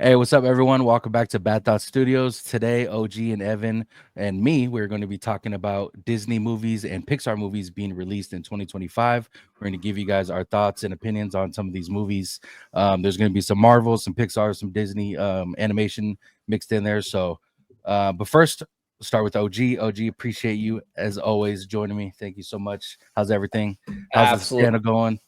Hey, what's up, everyone? Welcome back to Bad Thought Studios. Today, OG and Evan and me, we're going to be talking about Disney movies and Pixar movies being released in 2025. We're going to give you guys our thoughts and opinions on some of these movies. There's going to be some Marvel, some Pixar, some Disney animation mixed in there. But first, we'll start with OG. OG, appreciate you as always joining me. Thank you so much. How's everything? How's this Absolutely. channel going?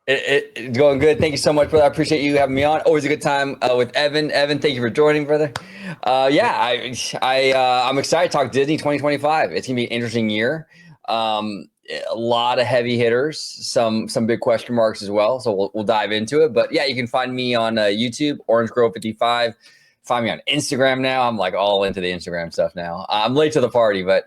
It's going good. Thank you so much, brother. I appreciate you having me on. Always a good time with Evan. Evan, thank you for joining, brother. I'm excited to talk Disney 2025. It's gonna be an interesting year. A lot of heavy hitters, some big question marks as well. So we'll dive into it. But yeah, you can find me on YouTube, Orange Grove 55. Find me on Instagram now. I'm like all into the Instagram stuff now. I'm late to the party, but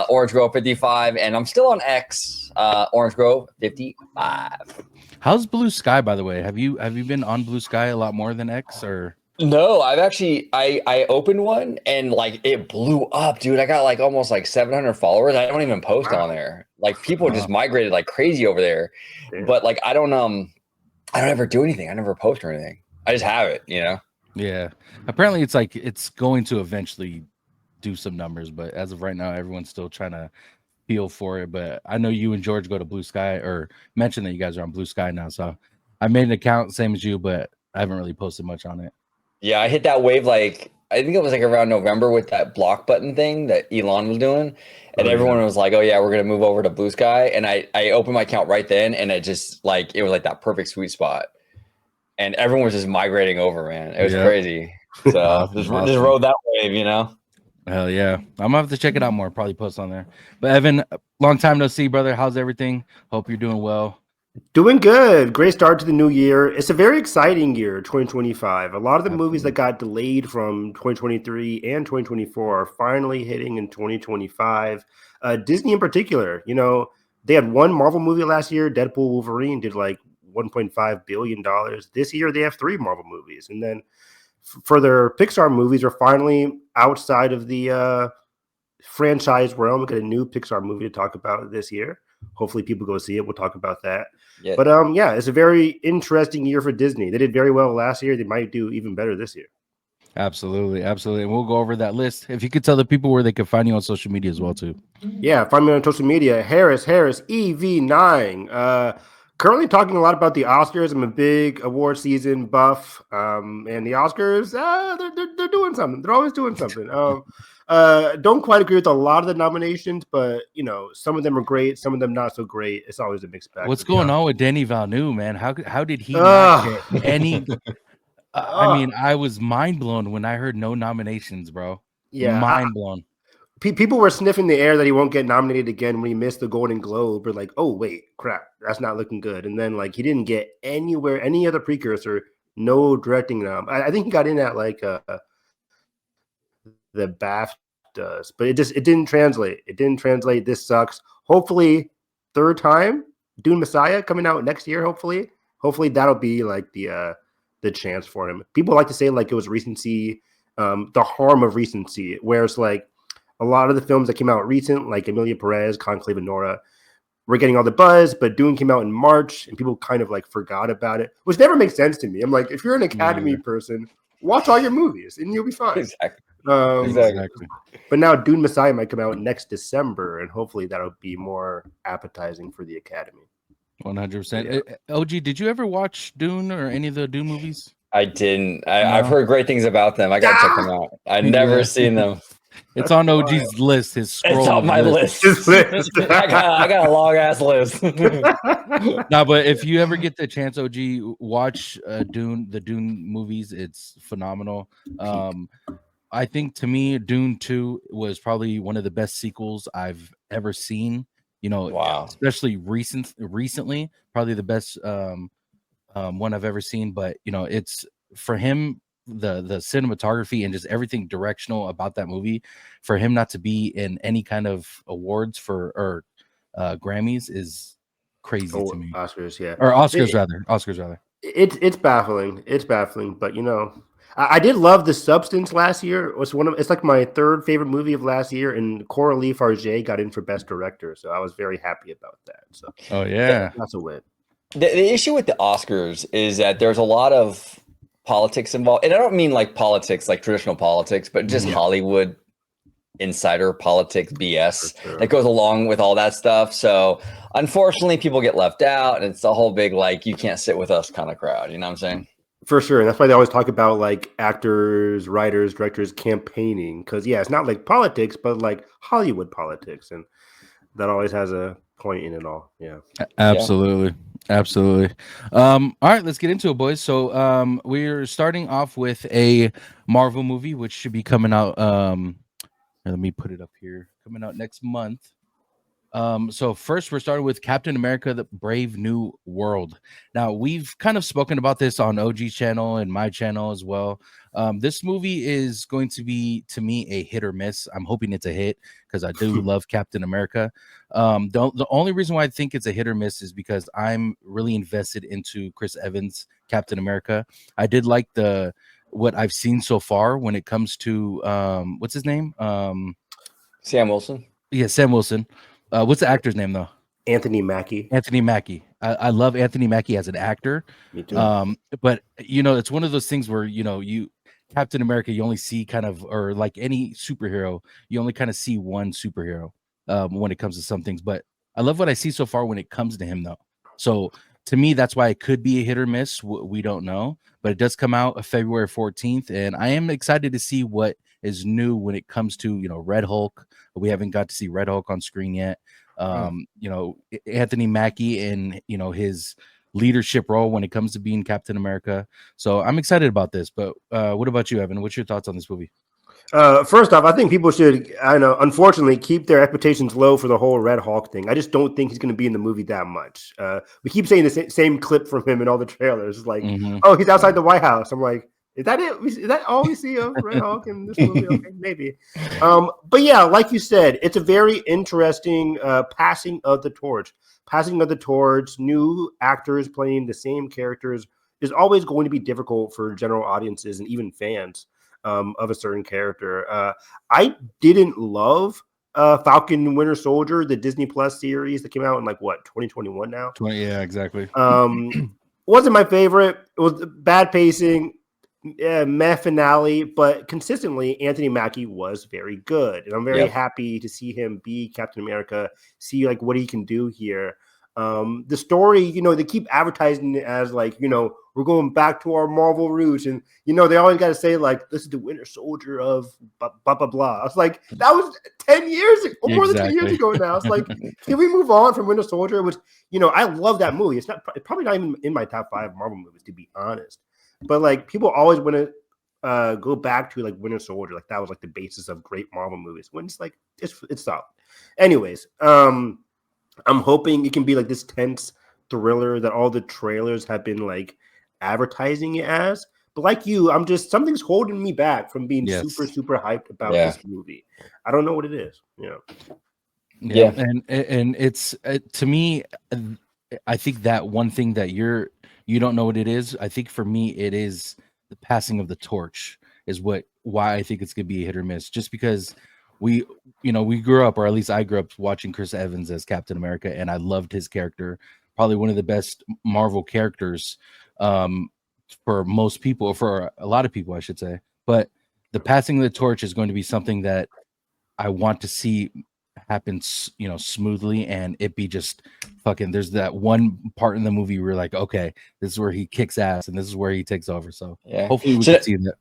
Orange Grove 55, and I'm still on X, Orange Grove 55. How's Blue Sky, by the way? Have you been on Blue Sky a lot more than X or? No, I've actually I opened one and like it blew up, dude. I got like almost like 700 followers. I don't even post on there. Like people just migrated like crazy over there. Yeah. But like I don't ever do anything. I never post or anything. I just have it, you know. Yeah. Apparently it's like it's going to eventually do some numbers, but as of right now, everyone's still trying to feel for it. But I know you and George go to Blue Sky or mention that you guys are on Blue Sky now. So I made an account, same as you, but I haven't really posted much on it. Yeah, I hit that wave like I think it was like around November with that block button thing that Elon was doing. And everyone was like, oh yeah, we're gonna move over to Blue Sky. And I opened my account right then and it just like it was like that perfect sweet spot. And everyone was just migrating over, man. It was crazy. So just rode that wave, you know. Hell yeah. I'm gonna have to check it out more, probably post on there. But Evan, long time no see, brother. How's everything? Hope you're doing well. Doing good. Great start to the new year. It's a very exciting year, 2025. A lot of the movies that got delayed from 2023 and 2024 are finally hitting in 2025. Disney in particular, you know, they had one Marvel movie last year, Deadpool Wolverine, did like $1.5 billion. This year they have three Marvel movies. And then for their Pixar movies are finally outside of the franchise realm. We got a new Pixar movie to talk about this year. Hopefully people go see it. We'll talk about that. Yeah. But yeah, it's a very interesting year for Disney. They did very well last year. They might do even better this year. Absolutely. And we'll go over that list. If you could tell the people where they can find you on social media as well, too. Yeah, find me on social media. Harris EV9. Currently talking a lot about the Oscars. I'm a big award season buff. And the Oscars, they're doing something. They're always doing something. Don't quite agree with a lot of the nominations, but you know, some of them are great, some of them not so great. It's always a mixed bag. What's going on with Denis Villeneuve, man? How did he not get any? I mean, I was mind blown when I heard no nominations, bro. Yeah, mind blown. People were sniffing the air that he won't get nominated again when he missed the Golden Globe. Or like, oh wait, crap, that's not looking good. And then like he didn't get anywhere, any other precursor, no directing nom. I think he got in at like the BAFTAs, but it didn't translate. It didn't translate. This sucks. Hopefully, third time, Dune Messiah coming out next year. Hopefully that'll be like the chance for him. People like to say like it was recency, the harm of recency, whereas like a lot of the films that came out recent, like Emilia Perez, Conclave, and Nora, we're getting all the buzz, but Dune came out in March and people kind of like forgot about it, which never makes sense to me. I'm like, if you're an Academy person, watch all your movies and you'll be fine. Exactly. Exactly. But now Dune Messiah might come out next December, and hopefully that'll be more appetizing for the Academy. 100%. OG, did you ever watch Dune or any of the Dune movies? I didn't. I've heard great things about them. I gotta check them out. I've never seen them. It's on OG's list. His scroll. It's on my list. I got a long ass list. No, but if you ever get the chance, OG, watch the Dune movies. It's phenomenal. I think to me, Dune 2 was probably one of the best sequels I've ever seen. You know, wow. Especially recently, probably the best one I've ever seen. But you know, it's for him. The cinematography and just everything directional about that movie, for him not to be in any kind of awards or Grammys is crazy to me. Oscars, yeah, or Oscars rather. It's baffling, but you know, I did love The Substance last year. It's like my third favorite movie of last year, and Coralie Farge got in for Best Director, so I was very happy about that. So, oh yeah, that's a win. The issue with the Oscars is that there's a lot of politics involved, and I don't mean like politics, like traditional politics, but just Yeah. Hollywood insider politics BS For sure. that goes along with all that stuff. So unfortunately, people get left out, and it's a whole big like you can't sit with us kind of crowd. You know what I'm saying? For sure. And that's why they always talk about like actors, writers, directors campaigning. Because, yeah, it's not like politics, but like Hollywood politics. And that always has a point in it all. Yeah. Absolutely. Absolutely. All right, let's get into it, boys. So we're starting off with a Marvel movie, which should be coming out. Let me put it up here. Coming out next month. So first we're starting with Captain America: The Brave New World. Now we've kind of spoken about this on OG's channel and my channel as well. This movie is going to be, to me, a hit or miss. I'm hoping it's a hit because I do love Captain America. The only reason why I think it's a hit or miss is because I'm really invested into Chris Evans' Captain America. I did like what I've seen so far when it comes to what's his name? Sam Wilson. Yeah, Sam Wilson. What's the actor's name though? Anthony Mackie. Anthony Mackie. I love Anthony Mackie as an actor. Me too. But it's one of those things where you Captain America, you only see kind of, or like any superhero, you only kind of see one superhero when it comes to some things. But I love what I see so far when it comes to him though. So to me, that's why it could be a hit or miss. We don't know, but it does come out February 14th, and I am excited to see what is new when it comes to Red Hulk. We haven't got to see Red Hulk on screen yet. Anthony Mackie and his leadership role when it comes to being Captain America. So I'm excited about this. But what about you, Evan? What's your thoughts on this movie? First off, I think people should, unfortunately, keep their expectations low for the whole Red Hulk thing. I just don't think he's going to be in the movie that much. We keep saying the same clip from him in all the trailers. It's like, oh, he's outside the White House. I'm like, is that it? Is that all we see of Red Hulk in this movie? Okay, maybe. But yeah, like you said, it's a very interesting passing of the torch. Passing of the torch, new actors playing the same characters is always going to be difficult for general audiences and even fans of a certain character. I didn't love Falcon Winter Soldier, the Disney Plus series that came out in 2021 now? Yeah, exactly. Wasn't my favorite. It was bad pacing. Meh finale, but consistently Anthony Mackie was very good, and I'm very happy to see him be Captain America, see what he can do here. The story, they keep advertising it as we're going back to our Marvel roots, and they always got to say this is the Winter Soldier of blah blah blah blah. I was like, that was 10 years or more than 10 years ago now. It's like, can we move on from Winter Soldier? Which I love that movie. It's probably not even in my top 5 Marvel movies, to be honest. But people always want to go back to Winter Soldier, that was the basis of great Marvel movies. When it's solid. Anyways, I'm hoping it can be this tense thriller that all the trailers have been advertising it as. But something's holding me back from being super hyped about this movie. I don't know what it is. Yeah. And it's to me, I think that one thing that you don't know what it is. I think for me, it is the passing of the torch is why I think it's gonna be a hit or miss. Just because we grew up, or at least I grew up watching Chris Evans as Captain America, and I loved his character. Probably one of the best Marvel characters for most people, or for a lot of people, I should say. But the passing of the torch is going to be something that I want to see happen, smoothly, and it be just fucking. There's that one part in the movie where okay, this is where he kicks ass, and this is where he takes over. So hopefully we can see that.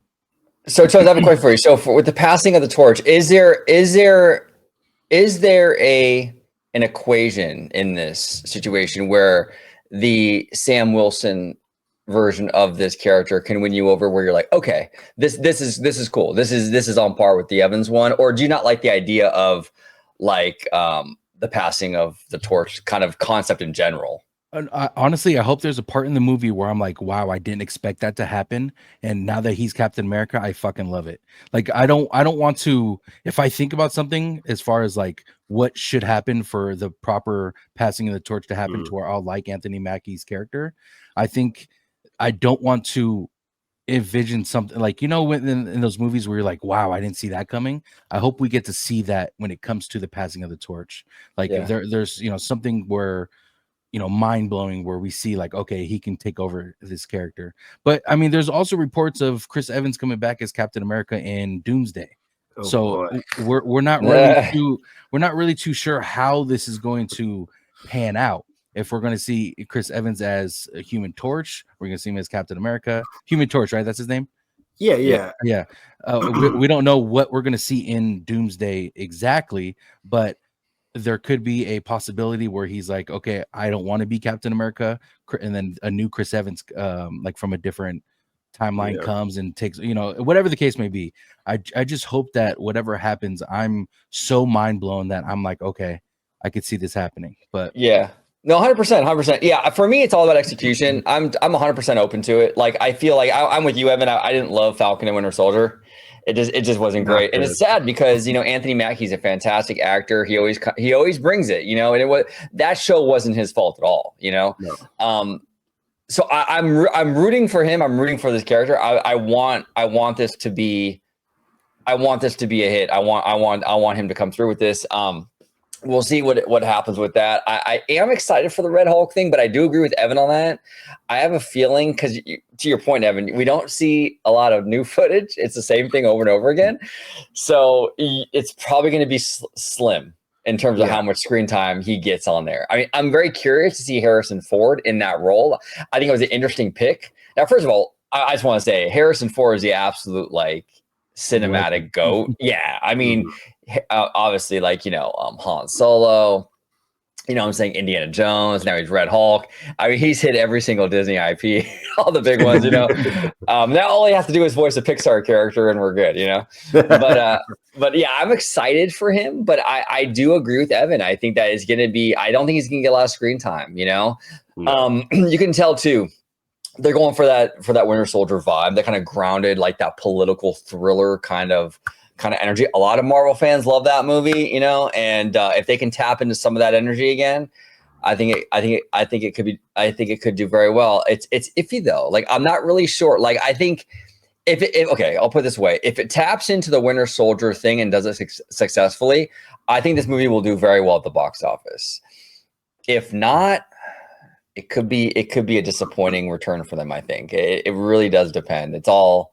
So I have a question for you. So with the passing of the torch, is there an equation in this situation where the Sam Wilson version of this character can win you over, where you're like, okay, this is cool. This is on par with the Evans one, or do you not like the idea of the passing of the torch kind of concept in general? Honestly, I hope there's a part in the movie where I'm like, wow, I didn't expect that to happen, and now that he's Captain America, I fucking love it. I don't want to, if I think about something as far as what should happen for the proper passing of the torch to happen to where I'll like Anthony Mackie's character, I think I don't want to envision something when in those movies where you're like, wow, I didn't see that coming. I hope we get to see that when it comes to the passing of the torch. If there's something where mind blowing where we see like, okay, he can take over this character. But I mean, there's also reports of Chris Evans coming back as Captain America in Doomsday. Oh, So boy. we're not really too sure how this is going to pan out. If we're going to see Chris Evans as a Human Torch, we're going to see him as Captain America. Human Torch, right? That's his name. Yeah. We don't know what we're going to see in Doomsday exactly, but there could be a possibility where he's like, okay, I don't want to be Captain America, and then a new Chris Evans, like from a different timeline comes and takes, whatever the case may be. I just hope that whatever happens, I'm so mind blown that I'm like, okay, I could see this happening. But yeah. No, 100%. Yeah, for me, it's all about execution. I'm 100% open to it. Like, I feel like I'm with you, Evan. I didn't love Falcon and Winter Soldier. It just wasn't great, and it's sad because Anthony Mackie's a fantastic actor. He always brings it, and that show wasn't his fault at all, No. So I'm rooting for him. I'm rooting for this character. I want this to be a hit. I want him to come through with this. We'll see what happens with that. I am excited for the Red Hulk thing, but I do agree with Evan on that. I have a feeling, because to your point, Evan, we don't see a lot of new footage. It's the same thing over and over again. So it's probably going to be slim in terms of how much screen time he gets on there. I mean, I'm very curious to see Harrison Ford in that role. I think it was an interesting pick. Now, first of all, I just want to say Harrison Ford is the absolute cinematic goat. Yeah, I mean, obviously, Han Solo. I'm saying Indiana Jones. Now he's Red Hulk. I mean, he's hit every single Disney IP, all the big ones. Now all he has to do is voice a Pixar character, and we're good. But yeah, I'm excited for him. But I do agree with Evan. I think that is going to be. I don't think he's going to get a lot of screen time. No. You can tell too. They're going for that Winter Soldier vibe, that kind of grounded, like that political thriller kind of energy. A lot of Marvel fans love that movie, and if they can tap into some of that energy again, I think it could do very well. It's iffy though. Like, I'm not really sure. Like, I think okay, I'll put it this way: if it taps into the Winter Soldier thing and does it successfully, I think this movie will do very well at the box office. If not, it could be a disappointing return for them. I think it really does depend. It's all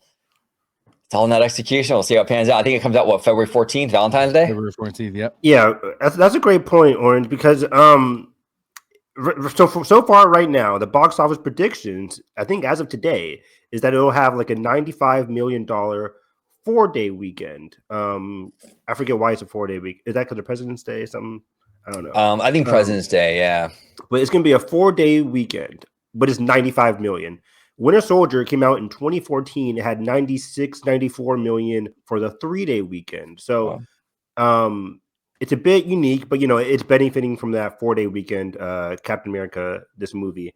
in that execution. We'll see how it pans out. I think it comes out February 14th, Valentine's Day. February 14th. Yep. Yeah, that's a great point, Orange. Because so far right now, the box office predictions, I think as of today, is that it'll have like a $95 million 4-day weekend. I forget why it's a 4-day week. Is that because of President's Day or something? I don't know. I think President's Day, yeah. But it's going to be a 4-day weekend, but it's $95 million. Winter Soldier came out in 2014. It had 94 million for the 3-day weekend. So it's a bit unique, but it's benefiting from that 4-day weekend. Captain America, this movie,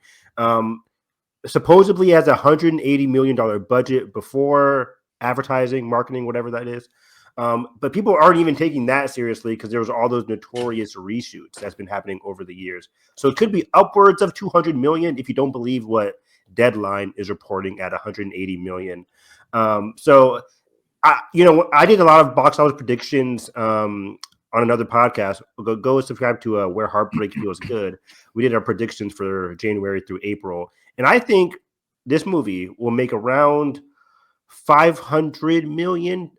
supposedly has a $180 million budget before advertising, marketing, whatever that is. But people aren't even taking that seriously because there was all those notorious reshoots that's been happening over the years. So it could be upwards of 200 million if you don't believe what Deadline is reporting at 180 million. So I did a lot of box office predictions on another podcast. Go subscribe to Where Heartbreak Feels Good. We did our predictions for January through April, and I think this movie will make around 500 million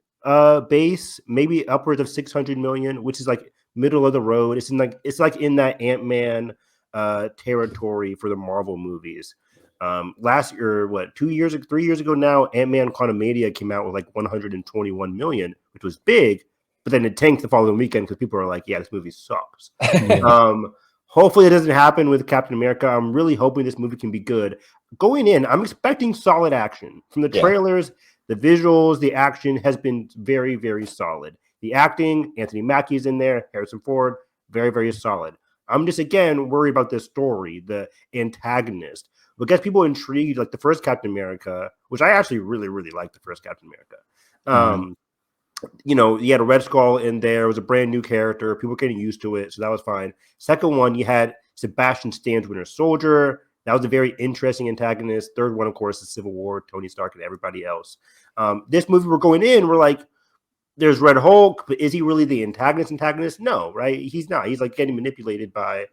base, maybe upwards of 600 million, which is like middle of the road. It's like in that Ant-Man territory for the Marvel movies. Last year, 3 years ago now, Ant-Man Quantumania came out with like 121 million, which was big, but then it tanked the following weekend because people are like, yeah, this movie sucks. Hopefully it doesn't happen with Captain America. I'm really hoping this movie can be good. Going in, I'm expecting solid action. From the trailers, the visuals, the action has been very, very solid. The acting, Anthony Mackie's in there, Harrison Ford, very, very solid. I'm just, again, worried about the story, the antagonist. What gets people intrigued, like the first Captain America, which I actually really, really liked the first Captain America. You had a Red Skull in there. It was a brand new character. People were getting used to it, so that was fine. Second one, you had Sebastian Stan's Winter Soldier. That was a very interesting antagonist. Third one, of course, is Civil War, Tony Stark and everybody else. This movie, we're going in, we're like, there's Red Hulk, but is he really the antagonist? No, right? He's not. He's like getting manipulated by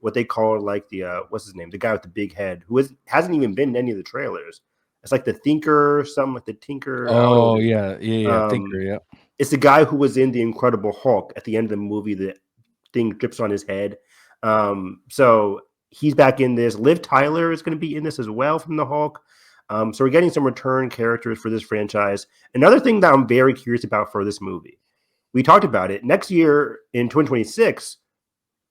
what they call like the what's his name, the guy with the big head who hasn't even been in any of the trailers. It's like the Thinker, something like the Tinker. Oh yeah, Thinker, yeah. It's the guy who was in the Incredible Hulk at the end of the movie. The thing drips on his head. So he's back in this. Liv Tyler is going to be in this as well from the Hulk. So we're getting some return characters for this franchise. Another thing that I'm very curious about for this movie, we talked about it. Next year in 2026,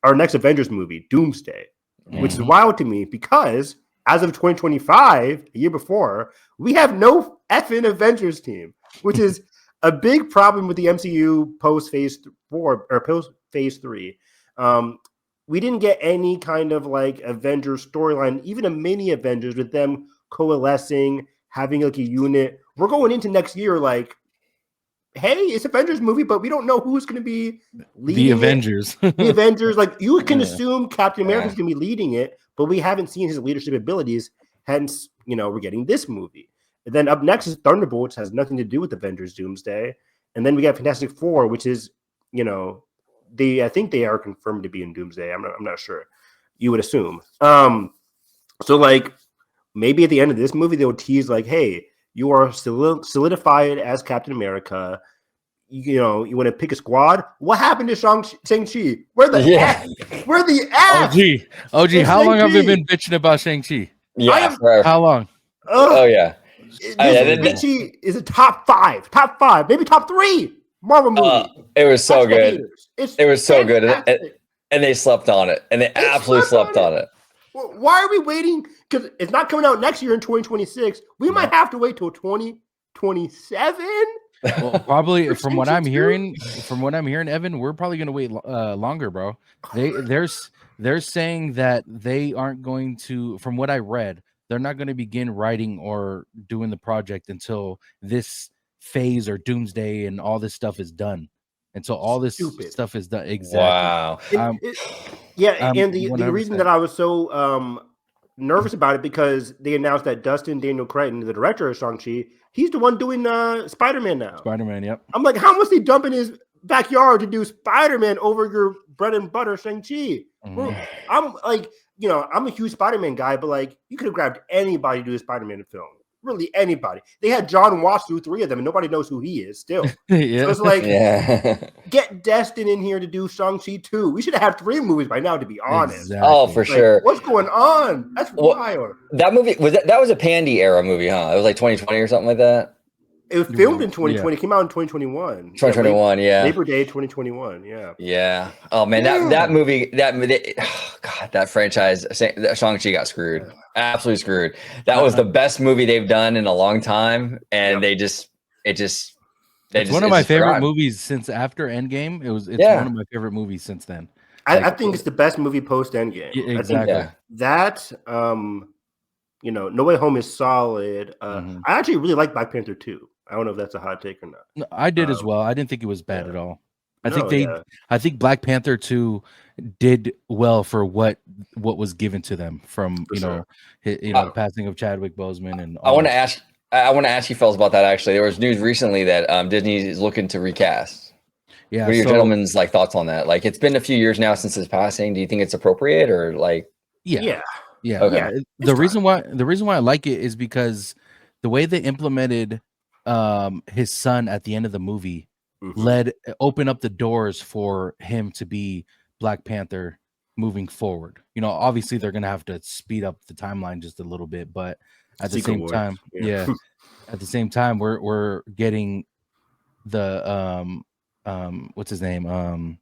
our next Avengers movie, Doomsday, which is wild to me because as of 2025, a year before, we have no effing Avengers team, which is a big problem with the MCU post Phase 4 or post Phase 3. We didn't get any kind of like Avengers storyline, even a mini Avengers with them coalescing, having like a unit. We're going into next year like, hey, it's Avengers movie, but we don't know who's going to be leading the Avengers. The Avengers, like you can assume Captain America's going to be leading it, but we haven't seen his leadership abilities. Hence, we're getting this movie. And then up next is Thunderbolts, has nothing to do with Avengers Doomsday. And then we got Fantastic Four, which is, I think they are confirmed to be in Doomsday. I'm not sure. You would assume. So like maybe at the end of this movie, they'll tease like, hey, you are solidified as Captain America. You want to pick a squad. What happened to Shang-Chi? Where the F? OG, how long have we been bitching about Shang-Chi? Yeah, how long? Oh yeah. Shang-Chi is a top five, maybe top 3 Marvel movie. It was so good. It was so good, and they slept on it, and they absolutely slept on it. Why are we waiting? Because it's not coming out next year in 2026. We might have to wait till 2027. Well, probably from what I'm hearing, Evan, we're probably gonna wait longer, bro. They're saying that they aren't going to. From what I read, they're not going to begin writing or doing the project until this phase or Doomsday and all this stuff is done. Until all this stuff is done. Exactly. Wow. And the reason that I was so nervous about it because they announced that Dustin Daniel Cretton, the director of Shang-Chi, he's the one doing Spider-Man now. Spider-Man, yep. I'm like, how much they dump in his backyard to do Spider-Man over your bread and butter Shang-Chi? I'm like, I'm a huge Spider-Man guy, but like, you could have grabbed anybody to do a Spider-Man film. Really, anybody. They had John Watts do 3 of them, and nobody knows who he is still. So it's like, get Destin in here to do Shang-Chi 2. We should have had 3 movies by now, to be honest. Exactly. Oh, for sure. What's going on? That's wild. That movie that was a Pandy era movie, huh? It was like 2020 or something like that. It was filmed in 2020. Came out in 2021. 2021, Labor Day 2021. Yeah. Oh man, that movie, God, that franchise, Shang-Chi got screwed. Absolutely screwed. That was the best movie they've done in a long time, and it's one of my favorite movies since after Endgame. It's one of my favorite movies since then. I think it's the best movie post Endgame. Exactly. I think that No Way Home is solid. I actually really like Black Panther 2. I don't know if that's a hot take or not. No, I did as well. I didn't think it was bad at all. I think Black Panther 2 did well for what was given to them from the passing of Chadwick Boseman and I want to ask you fellas about that. Actually, there was news recently that Disney is looking to recast. Yeah. What are your gentlemen's thoughts on that? Like, it's been a few years now since his passing. Do you think it's appropriate or like? Yeah. Okay. Yeah. The reason why I like it is because the way they implemented his son at the end of the movie opened up the doors for him to be Black Panther moving forward. Obviously they're gonna have to speed up the timeline just a little bit, but at the same time, at the same time, we're getting the what's his name?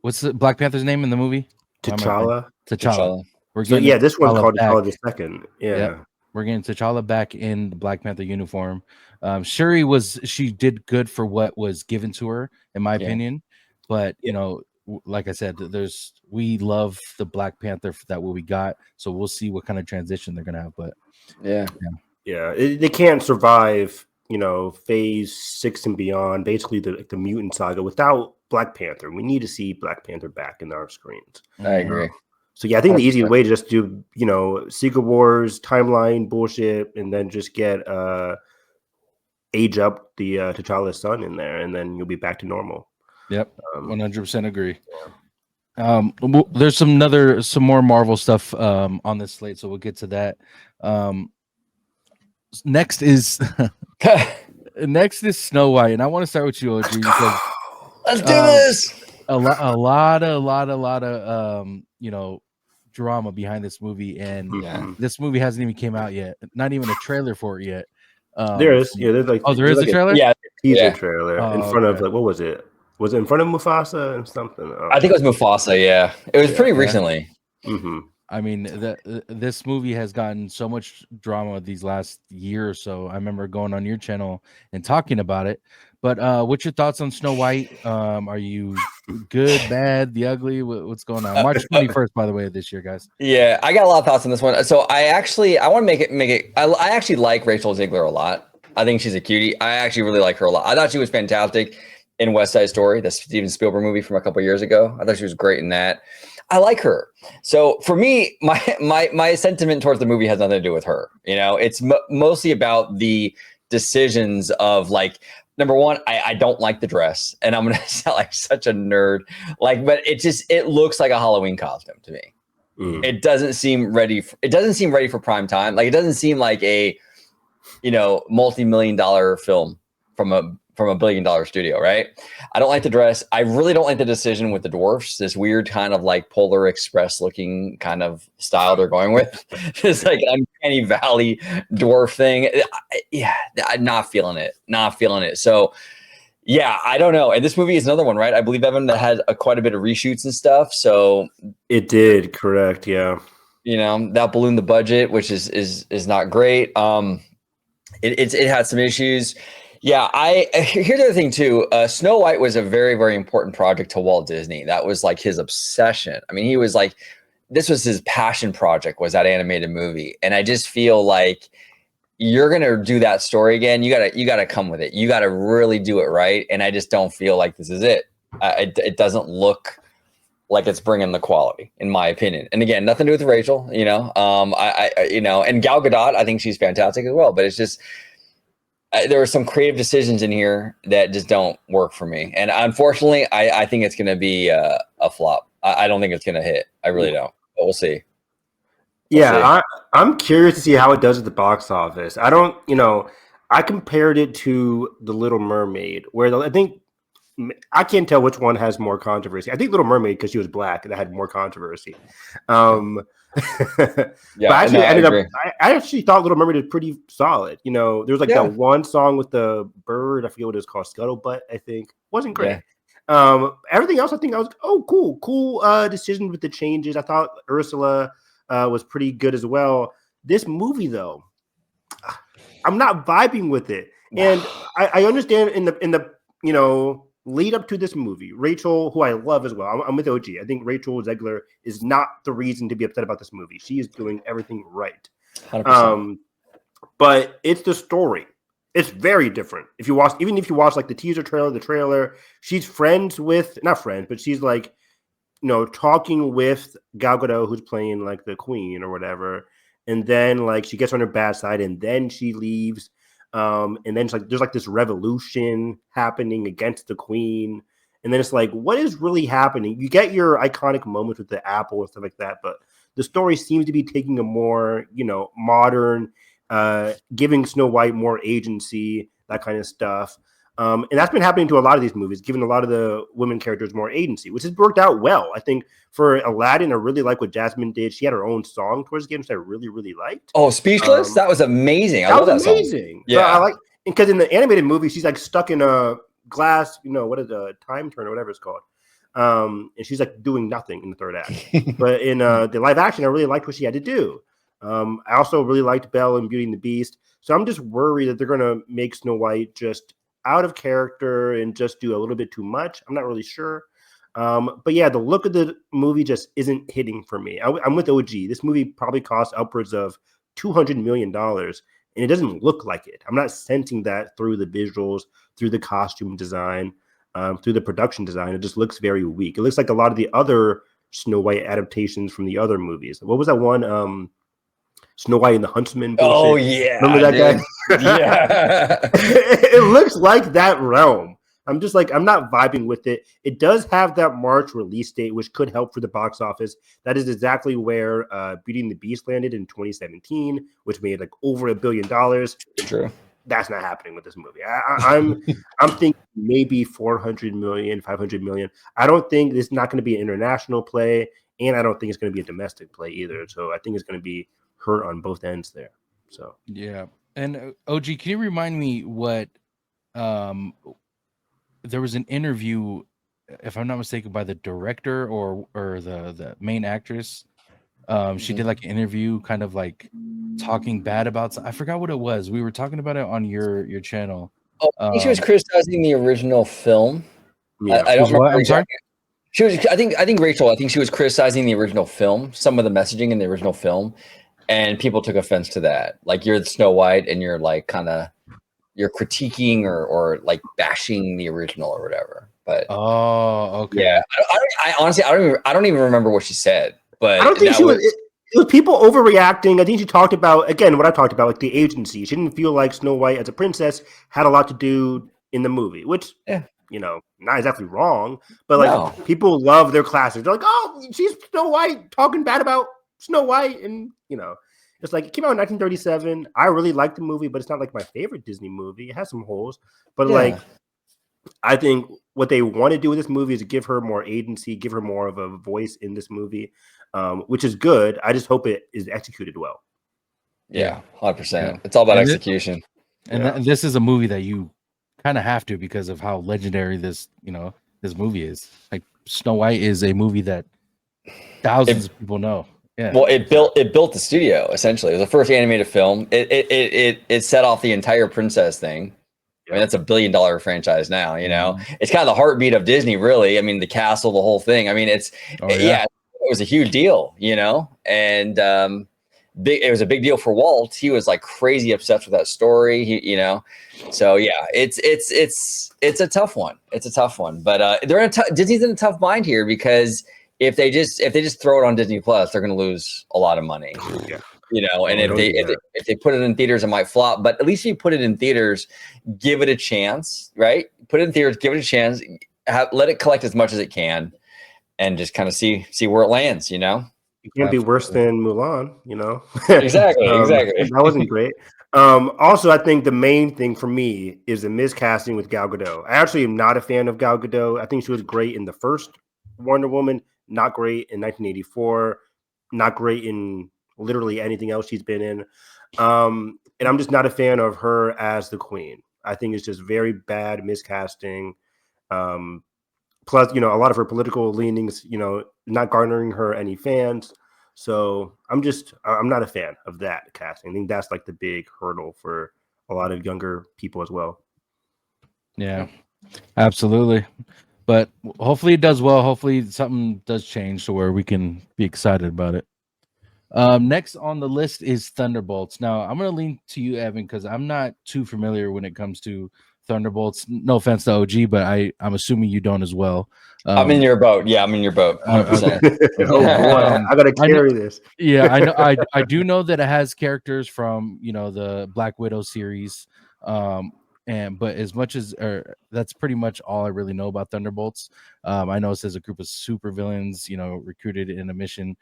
What's the Black Panther's name in the movie? T'Challa. This one's called T'Challa the Second. Yeah. We're getting T'Challa back in the Black Panther uniform. Shuri she did good for what was given to her, in my opinion. But like I said, we love the Black Panther that what we got. So we'll see what kind of transition they're gonna have. But they can't survive, phase 6 and beyond, basically the mutant saga without Black Panther. We need to see Black Panther back in our screens. I agree. So I think the easy way to just do, Secret Wars timeline bullshit, and then just get age up the T'Challa's son in there, and then you'll be back to normal. Yep, 100% agree. There's some more Marvel stuff on this slate, so we'll get to that. Next is next is Snow White, and I want to start with you, OG, because let's do this. A lot of drama behind this movie, and this movie hasn't even came out yet. Not even a trailer for it yet. There's like there is a trailer. Teaser trailer in front of like what was it? Was it in front of Mufasa and something? I think it was Mufasa. Yeah, it was pretty recently. Mm-hmm. I mean, this movie has gotten so much drama these last year or so. I remember going on your channel and talking about it. But what's your thoughts on Snow White? Are you good, bad, the ugly? What's going on? March 21st, by the way, this year, guys. Yeah, I got a lot of thoughts on this one. So I want to make it. I actually like Rachel Ziegler a lot. I think she's a cutie. I actually really like her a lot. I thought she was fantastic in West Side Story, the Steven Spielberg movie from a couple of years ago. I thought she was great in that. I like her. So for me, my sentiment towards the movie has nothing to do with her. It's mostly about the decisions of like, number one, I don't like the dress, and I'm gonna sound like such a nerd. But it looks like a Halloween costume to me. It doesn't seem ready. It doesn't seem ready for prime time. Like it doesn't seem like a, multi-million-dollar film from a $1 billion studio, right? I don't like the dress. I really don't like the decision with the dwarfs, this weird kind of like Polar Express looking kind of style they're going with. It's like an uncanny valley dwarf thing. I'm not feeling it. So yeah, I don't know. And this movie is another one, right? I believe, Evan, that had quite a bit of reshoots and stuff. So it did, correct. Yeah. That ballooned the budget, which is not great. It had some issues. Yeah, here's the other thing too. Snow White was a very, very important project to Walt Disney. That was like his obsession. I mean, he was like, this was his passion project, was that animated movie. And I just feel like you're gonna do that story again. You gotta come with it. You gotta really do it right. And I just don't feel like this is it. It doesn't look like it's bringing the quality, in my opinion. And again, nothing to do with Rachel. And Gal Gadot, I think she's fantastic as well. But it's just, there are some creative decisions in here that just don't work for me. And unfortunately, I think it's going to be a flop. I don't think it's going to hit. I really don't. But we'll see. I'm curious to see how it does at the box office. I compared it to The Little Mermaid, where I can't tell which one has more controversy. I think Little Mermaid, because she was black, that had more controversy. But I actually thought Little Mermaid was pretty solid. There was like that one song with the bird. I forget what it was called. Scuttlebutt, I think. Wasn't great. Yeah. Everything else, I think I was, cool decision with the changes. I thought Ursula was pretty good as well. This movie, though, I'm not vibing with it. And I understand in the lead up to this movie, Rachel, who I love as well. I'm with OG. I think Rachel Zegler is not the reason to be upset about this movie. She is doing everything right. 100%. But it's the story. It's very different. If you watch like the teaser trailer, the trailer, she's not friends, but she's like, talking with Gal Gadot, who's playing like the queen or whatever. And then like she gets on her bad side and then she leaves. And then it's like there's like this revolution happening against the queen, and then it's like, what is really happening? You get your iconic moments with the apple and stuff like that, but the story seems to be taking a more modern, giving Snow White more agency, that kind of stuff. And that's been happening to a lot of these movies, giving a lot of the women characters more agency, which has worked out well. I think for Aladdin, I really like what Jasmine did. She had her own song towards the game, which I really, really liked. Oh, Speechless? That was amazing. I love that amazing. Song. Yeah, so I like, because in the animated movie, she's like stuck in a glass, what is a time turn or whatever it's called. And she's like doing nothing in the third act. But in the live action, I really liked what she had to do. I also really liked Belle in Beauty and the Beast. So I'm just worried that they're going to make Snow White just out of character and just do a little bit too much. I'm not really sure. But yeah, the look of the movie just isn't hitting for me. I'm with OG. This movie probably cost upwards of $200 million, and it doesn't look like it. I'm not sensing that through the visuals, through the costume design, through the production design. It just looks very weak. It looks like a lot of the other Snow White adaptations from the other movies. What was that one? Snow White and the Huntsman. Bullshit. Oh yeah, remember that guy? Yeah, it looks like that realm. I'm just like, I'm not vibing with it. It does have that March release date, which could help for the box office. That is exactly where Beauty and the Beast landed in 2017, which made like over $1 billion. True. That's not happening with this movie. I'm thinking maybe 400 million, 500 million. I don't think it's not going to be an international play, and I don't think it's going to be a domestic play either. So I think it's going to be hurt on both ends there. So yeah. And OG, can you remind me what there was an interview, if I'm not mistaken, by the director or the main actress. She did like an interview, kind of like talking bad about. I forgot what it was. We were talking about it on your channel. Oh, I think she was criticizing the original film. yeah, I don't remember. I'm sorry. She was. I think Rachel. I think she was criticizing the original film, some of the messaging in the original film, and people took offense to that. Like, you're the Snow White, and you're like you're critiquing or like bashing the original or whatever. But Oh, okay. yeah, I honestly I don't even remember what she said. But I don't think she was. It was people overreacting. I think she talked about, again, what I talked about, like the agency. She didn't feel like Snow White as a princess had a lot to do in the movie, which, not exactly wrong, but like people love their classics. They're like, oh, she's Snow White talking bad about Snow White. And, it's like, it came out in 1937. I really liked the movie, but it's not like my favorite Disney movie. It has some holes, but like, I think what they want to do with this movie is give her more agency, give her more of a voice in this movie, which is good. I just hope it is executed well. Yeah, 100%. It's all about execution. And this is a movie that you kind of have to, because of how legendary this movie is. Like, Snow White is a movie that thousands of people know. Yeah. Well, it built the studio essentially. It was the first animated film. It set off the entire princess thing. I mean, that's $1 billion franchise now. It's kind of the heartbeat of Disney, really. I mean, the castle, the whole thing. I mean, it was a huge deal, and it was a big deal for Walt. He was like crazy obsessed with that story. So yeah, it's a tough one. It's a tough one, but Disney's in a tough bind here, because if they just throw it on Disney Plus, they're going to lose a lot of money. Yeah. And if they put it in theaters, it might flop. But at least if you put it in theaters, give it a chance, right? Put it in theaters, give it a chance, let it collect as much as it can, and just kind of see where it lands. It can't be worse than Mulan, Exactly, exactly. That wasn't great. Also, I think the main thing for me is the miscasting with Gal Gadot. I actually am not a fan of Gal Gadot. I think she was great in the first Wonder Woman, not great in 1984, not great in literally anything else she's been in. And I'm just not a fan of her as the queen. I think it's just very bad miscasting. Plus, a lot of her political leanings, not garnering her any fans. So I'm not a fan of that casting. I think that's like the big hurdle for a lot of younger people as well. Yeah, absolutely. But hopefully it does well. Hopefully something does change to where we can be excited about it. Next on the list is Thunderbolts. Now, I'm going to lean to you, Evan, because I'm not too familiar when it comes to Thunderbolts. No offense to OG, but I'm assuming you don't as well. I'm in your boat. Yeah, I'm in your boat. 100%. Oh boy, I got to carry this. Yeah, I know. I do know that it has characters from the Black Widow series. But as much as that's pretty much all I really know about Thunderbolts. I know it says a group of supervillains, recruited in a mission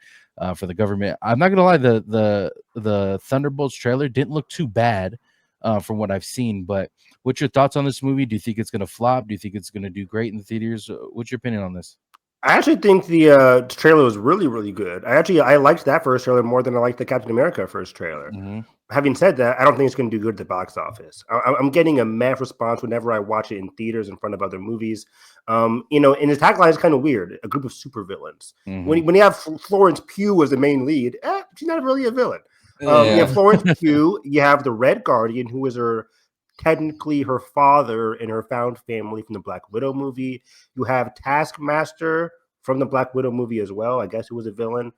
for the government. I'm not gonna lie, the Thunderbolts trailer didn't look too bad from what I've seen. But what's your thoughts on this movie? Do you think it's gonna flop? Do you think it's gonna do great in the theaters? What's your opinion on this? I actually think the trailer was really, really good. I liked that first trailer more than I liked the Captain America first trailer. Mm-hmm. Having said that, I don't think it's going to do good at the box office. I'm getting a mad response whenever I watch it in theaters in front of other movies. And the tagline is kind of weird: a group of supervillains. Mm-hmm. When you have Florence Pugh as the main lead, she's not really a villain. You have Florence Pugh. You have the Red Guardian, who is technically her father in her found family from the Black Widow movie. You have Taskmaster from the Black Widow movie as well. I guess who was a villain.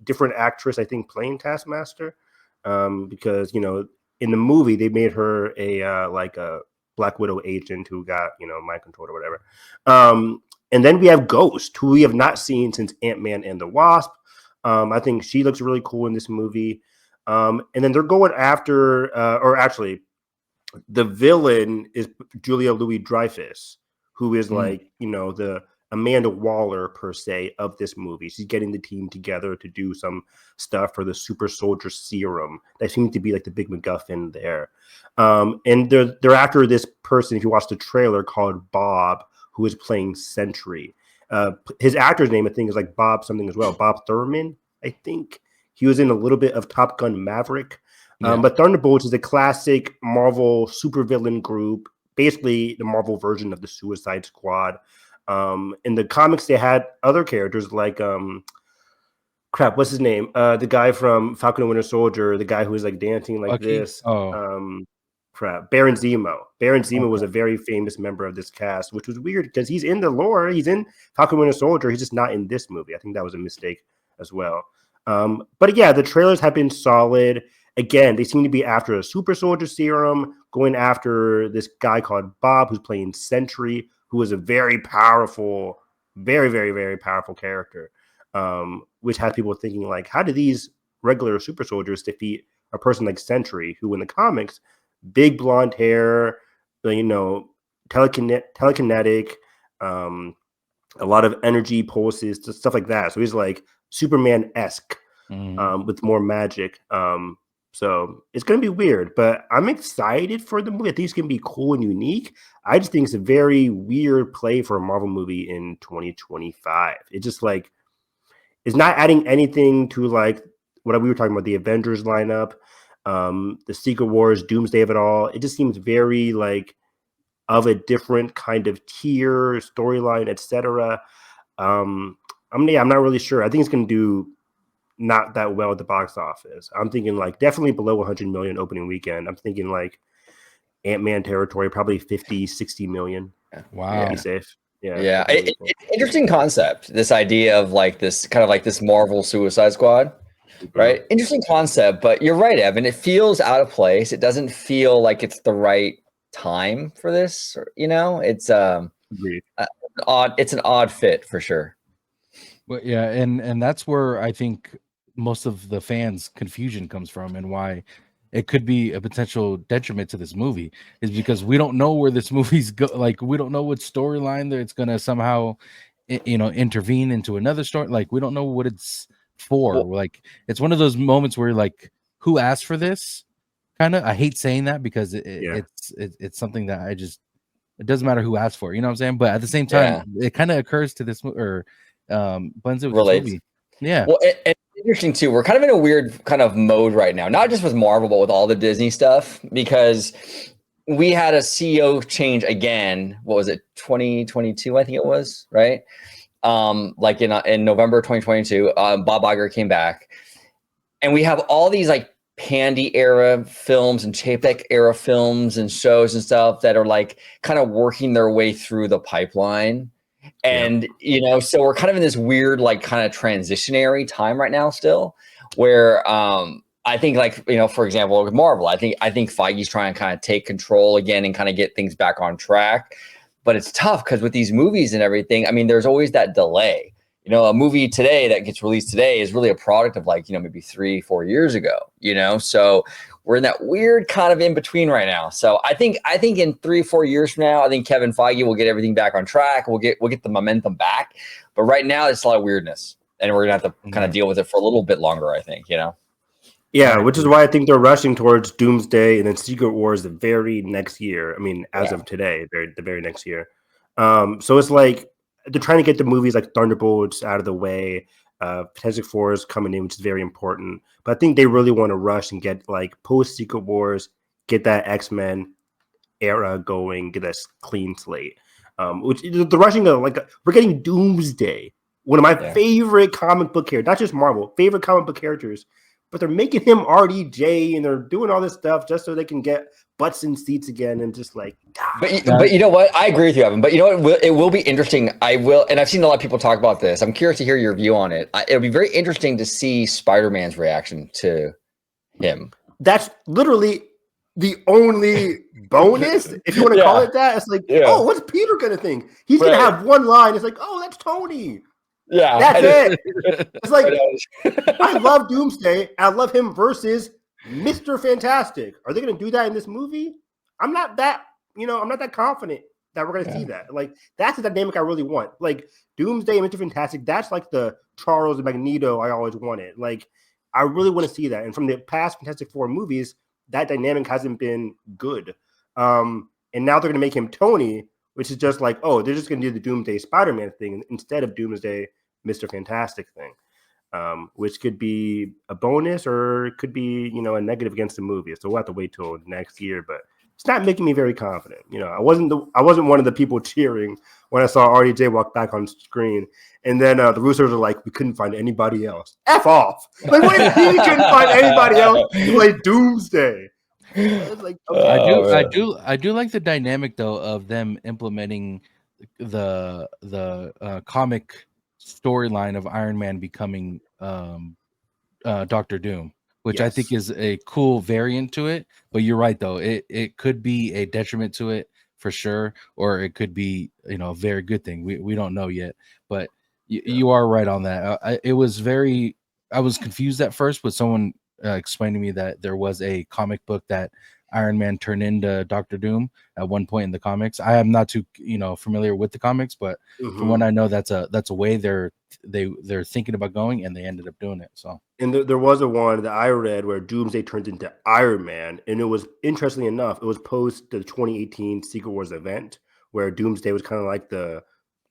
Different actress, I think, playing Taskmaster. Because in the movie they made her a Black Widow agent who got mind controlled or whatever. And then we have Ghost, who we have not seen since Ant-Man and the Wasp. I think she looks really cool in this movie. And then they're going after, or actually, the villain is Julia Louis-Dreyfus, who is Mm. like, the Amanda Waller per se of this movie. She's getting the team together to do some stuff for the super soldier serum. That seems to be like the big MacGuffin there. And they're after this person, if you watch the trailer, called Bob, who is playing Sentry. His actor's name, I think, is like Bob something as well. Bob Thurman, I think. He was in a little bit of Top Gun Maverick. Yeah. But Thunderbolts is a classic Marvel supervillain group, basically the Marvel version of the Suicide Squad. In the comics, they had other characters like what's his name? The guy from Falcon and Winter Soldier, the guy who was like dancing like Bucky? this. Oh. Baron Zemo. Baron Zemo was Okay. a very famous member of this cast, which was weird because he's in the lore. He's in Falcon and Winter Soldier. He's just not in this movie. I think that was a mistake as well. But yeah, the trailers have been solid. Again, they seem to be after a super soldier serum, going after this guy called Bob, who's playing Sentry, who is a very powerful, very, very, very powerful character, which has people thinking like, how do these regular super soldiers defeat a person like Sentry, who in the comics, big blonde hair, telekinetic, a lot of energy pulses, stuff like that. So he's like Superman-esque with more magic. So it's going to be weird, but I'm excited for the movie. I think it's going to be cool and unique. I just think it's a very weird play for a Marvel movie in 2025. It's just like, it's not adding anything to like what we were talking about, the Avengers lineup, the Secret Wars, Doomsday of it all. It just seems very like of a different kind of tier, storyline, etc. I'm not really sure. I think it's going to do not that well at the box office. I'm thinking like definitely below 100 million opening weekend. I'm thinking like Ant-Man territory, probably 50, 60 million. Wow. Be safe. Yeah. It's an interesting concept, this idea of like this kind of like this Marvel Suicide Squad, right? Interesting concept, but you're right, Evan. It feels out of place. It doesn't feel like it's the right time for this. It's Agreed. odd. It's an odd fit for sure. Well, yeah, and that's where I think most of the fans' confusion comes from, and why it could be a potential detriment to this movie is because we don't know where this movie's go. Like, we don't know what storyline that it's gonna somehow, intervene into another story. Like, we don't know what it's for. Well, Like, it's one of those moments where like, who asked for this? Kind of. I hate saying that because it's something that it doesn't matter who asked for it, you know what I'm saying? But at the same time, it kind of occurs to this or blends it with this movie. Yeah. Well, it's interesting too. We're kind of in a weird kind of mode right now, not just with Marvel, but with all the Disney stuff, because we had a CEO change again. What was it? 2022, I think it was, right? Like in November 2022, Bob Iger came back, and we have all these like Pandy era films and Chapek era films and shows and stuff that are like kind of working their way through the pipeline. And, so we're kind of in this weird, like kind of transitionary time right now still where, I think like, for example, with Marvel, I think Feige's trying to kind of take control again and kind of get things back on track, but it's tough because with these movies and everything, I mean, there's always that delay. A movie today that gets released today is really a product of like, maybe 3-4 years ago, so we're in that weird kind of in between right now. So I think in 3-4 years from now, I think Kevin Feige will get everything back on track. We'll get the momentum back. But right now it's a lot of weirdness and we're going to have to kind of deal with it for a little bit longer, I think, Yeah, which is why I think they're rushing towards Doomsday and then Secret Wars the very next year. I mean, as of today, the very next year. So it's like they're trying to get the movies like Thunderbolts out of the way. Fantastic Four is coming in, which is very important. But I think they really want to rush and get like post Secret Wars, get that X-Men era going, get that clean slate. Which the rushing of like we're getting Doomsday, one of my favorite comic book characters, not just Marvel, favorite comic book characters. But they're making him RDJ and they're doing all this stuff just so they can get butts in seats again and just like. But you know what? I agree with you, Evan. But you know what? It will be interesting. And I've seen a lot of people talk about this. I'm curious to hear your view on it. It'll be very interesting to see Spider-Man's reaction to him. That's literally the only bonus, if you want to call it that. It's like, oh, what's Peter gonna think? He's gonna have one line. It's like, oh, that's Tony. Yeah, that's it. It's like I love Doomsday. I love him versus Mr. Fantastic. Are they going to do that in this movie? I'm not that, I'm not that confident that we're gonna see that. Like, that's the dynamic I really want. Like, Doomsday and Mr. Fantastic, that's like the Charles and Magneto I always wanted. Like, I really want to see that. And from the past Fantastic Four movies, that dynamic hasn't been good. And now they're gonna make him Tony, which is just like, oh, they're just gonna do the Doomsday Spider-Man thing instead of Doomsday Mr. Fantastic thing. Which could be a bonus or it could be, a negative against the movie. So we'll have to wait till next year, but it's not making me very confident. I wasn't one of the people cheering when I saw RDJ walk back on screen. And then the Russos are like, we couldn't find anybody else. F off. Like, what do you mean you couldn't find anybody else to play Doomsday? Like, okay. I do like the dynamic though of them implementing the comic storyline of Iron Man becoming Doctor Doom, which I think is a cool variant to it. But you're right though, it could be a detriment to it for sure, or it could be a very good thing. We don't know yet, but you are right on that. I was confused at first, but someone explained to me that there was a comic book that Iron Man turned into Doctor Doom at one point in the comics. I am not too familiar with the comics, but from what I know, that's a way they're thinking about going, and they ended up doing it. So, and there was a one that I read where Doomsday turns into Iron Man, and it was, interestingly enough, it was post the 2018 Secret Wars event where Doomsday was kind of like the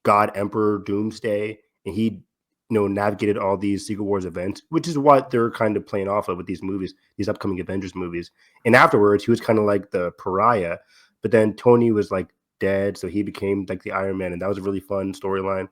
God Emperor Doomsday, and he navigated all these Secret Wars events, which is what they're kind of playing off of with these movies, these upcoming Avengers movies. And afterwards, he was kind of like the pariah, but then Tony was like dead, so he became like the Iron Man, and that was a really fun storyline.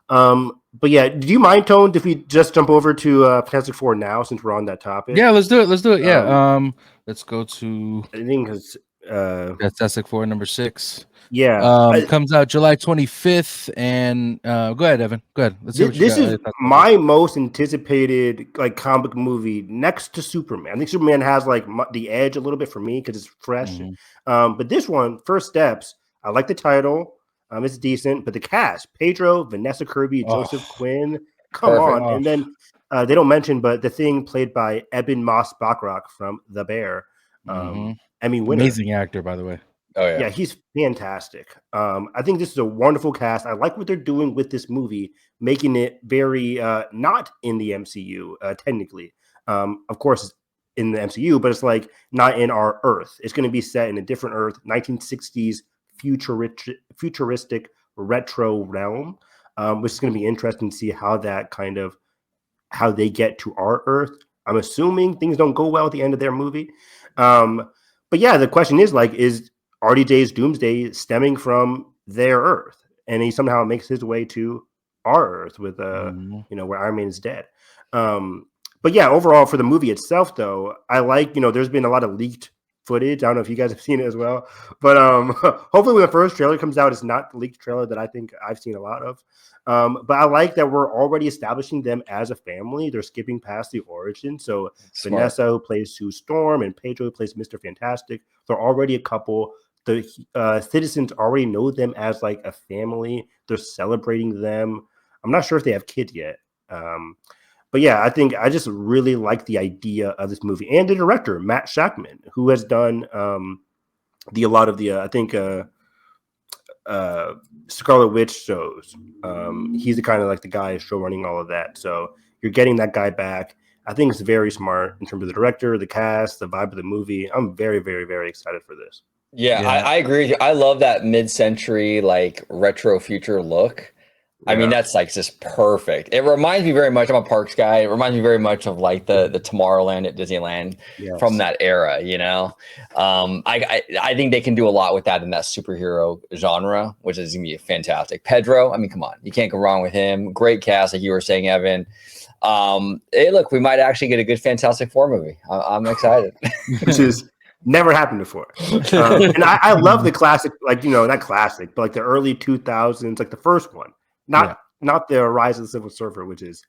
But yeah, do you mind, Tone, if we just jump over to Fantastic Four now, since we're on that topic? Yeah, let's do it. Yeah, let's go to I think it's Fantastic Four number 6. Yeah, comes out July 25th, and go ahead, Evan. Go ahead. Let's see what this is my most anticipated like comic movie next to Superman. I think Superman has like the edge a little bit for me because it's fresh. But this one, First Steps, I like the title. It's decent, but the cast: Pedro, Vanessa Kirby, Joseph Quinn. Come on, and then they don't mention, but the Thing played by Eben Moss Bachrach from The Bear. Emmy winner. Amazing actor, by the way. Oh yeah, he's fantastic. I think this is a wonderful cast. I like what they're doing with this movie, making it very not in the MCU technically. Of course, in the MCU, but it's like not in our Earth. It's going to be set in a different Earth, 1960s futuristic retro realm, which is going to be interesting to see how they get to our Earth. I'm assuming things don't go well at the end of their movie. But yeah, the question is like, is RDJ's Doomsday stemming from their Earth, and he somehow makes his way to our Earth with where Iron Man is dead. But yeah, overall for the movie itself, though, I like there's been a lot of leaked footage. I don't know if you guys have seen it as well, but hopefully when the first trailer comes out, it's not the leaked trailer that I think I've seen a lot of. But I like that we're already establishing them as a family. They're skipping past the origin. So smart. Vanessa, who plays Sue Storm, and Pedro, who plays Mr. Fantastic, they're already a couple. The citizens already know them as like a family. They're celebrating them. I'm not sure if they have kids yet. But yeah, I just really like the idea of this movie, and the director, Matt Shakman, who has done a lot of the Scarlet Witch shows. He's the kind of like the guy show running all of that. So you're getting that guy back. I think it's very smart in terms of the director, the cast, the vibe of the movie. I'm very, very, very excited for this. Yeah. I agree with you. I love that mid-century like retro future look. I mean, that's like just perfect. It reminds me very much. I'm a parks guy. It reminds me very much of like the Tomorrowland at Disneyland from that era. I think they can do a lot with that in that superhero genre, which is gonna be fantastic. Pedro, I mean, come on, you can't go wrong with him. Great cast, like you were saying, Evan. Hey, look, we might actually get a good Fantastic Four movie. I'm excited. Which is never happened before. And I love the classic, like not classic, but like the early 2000s, like the first one. Not the Rise of the Silver Surfer, which is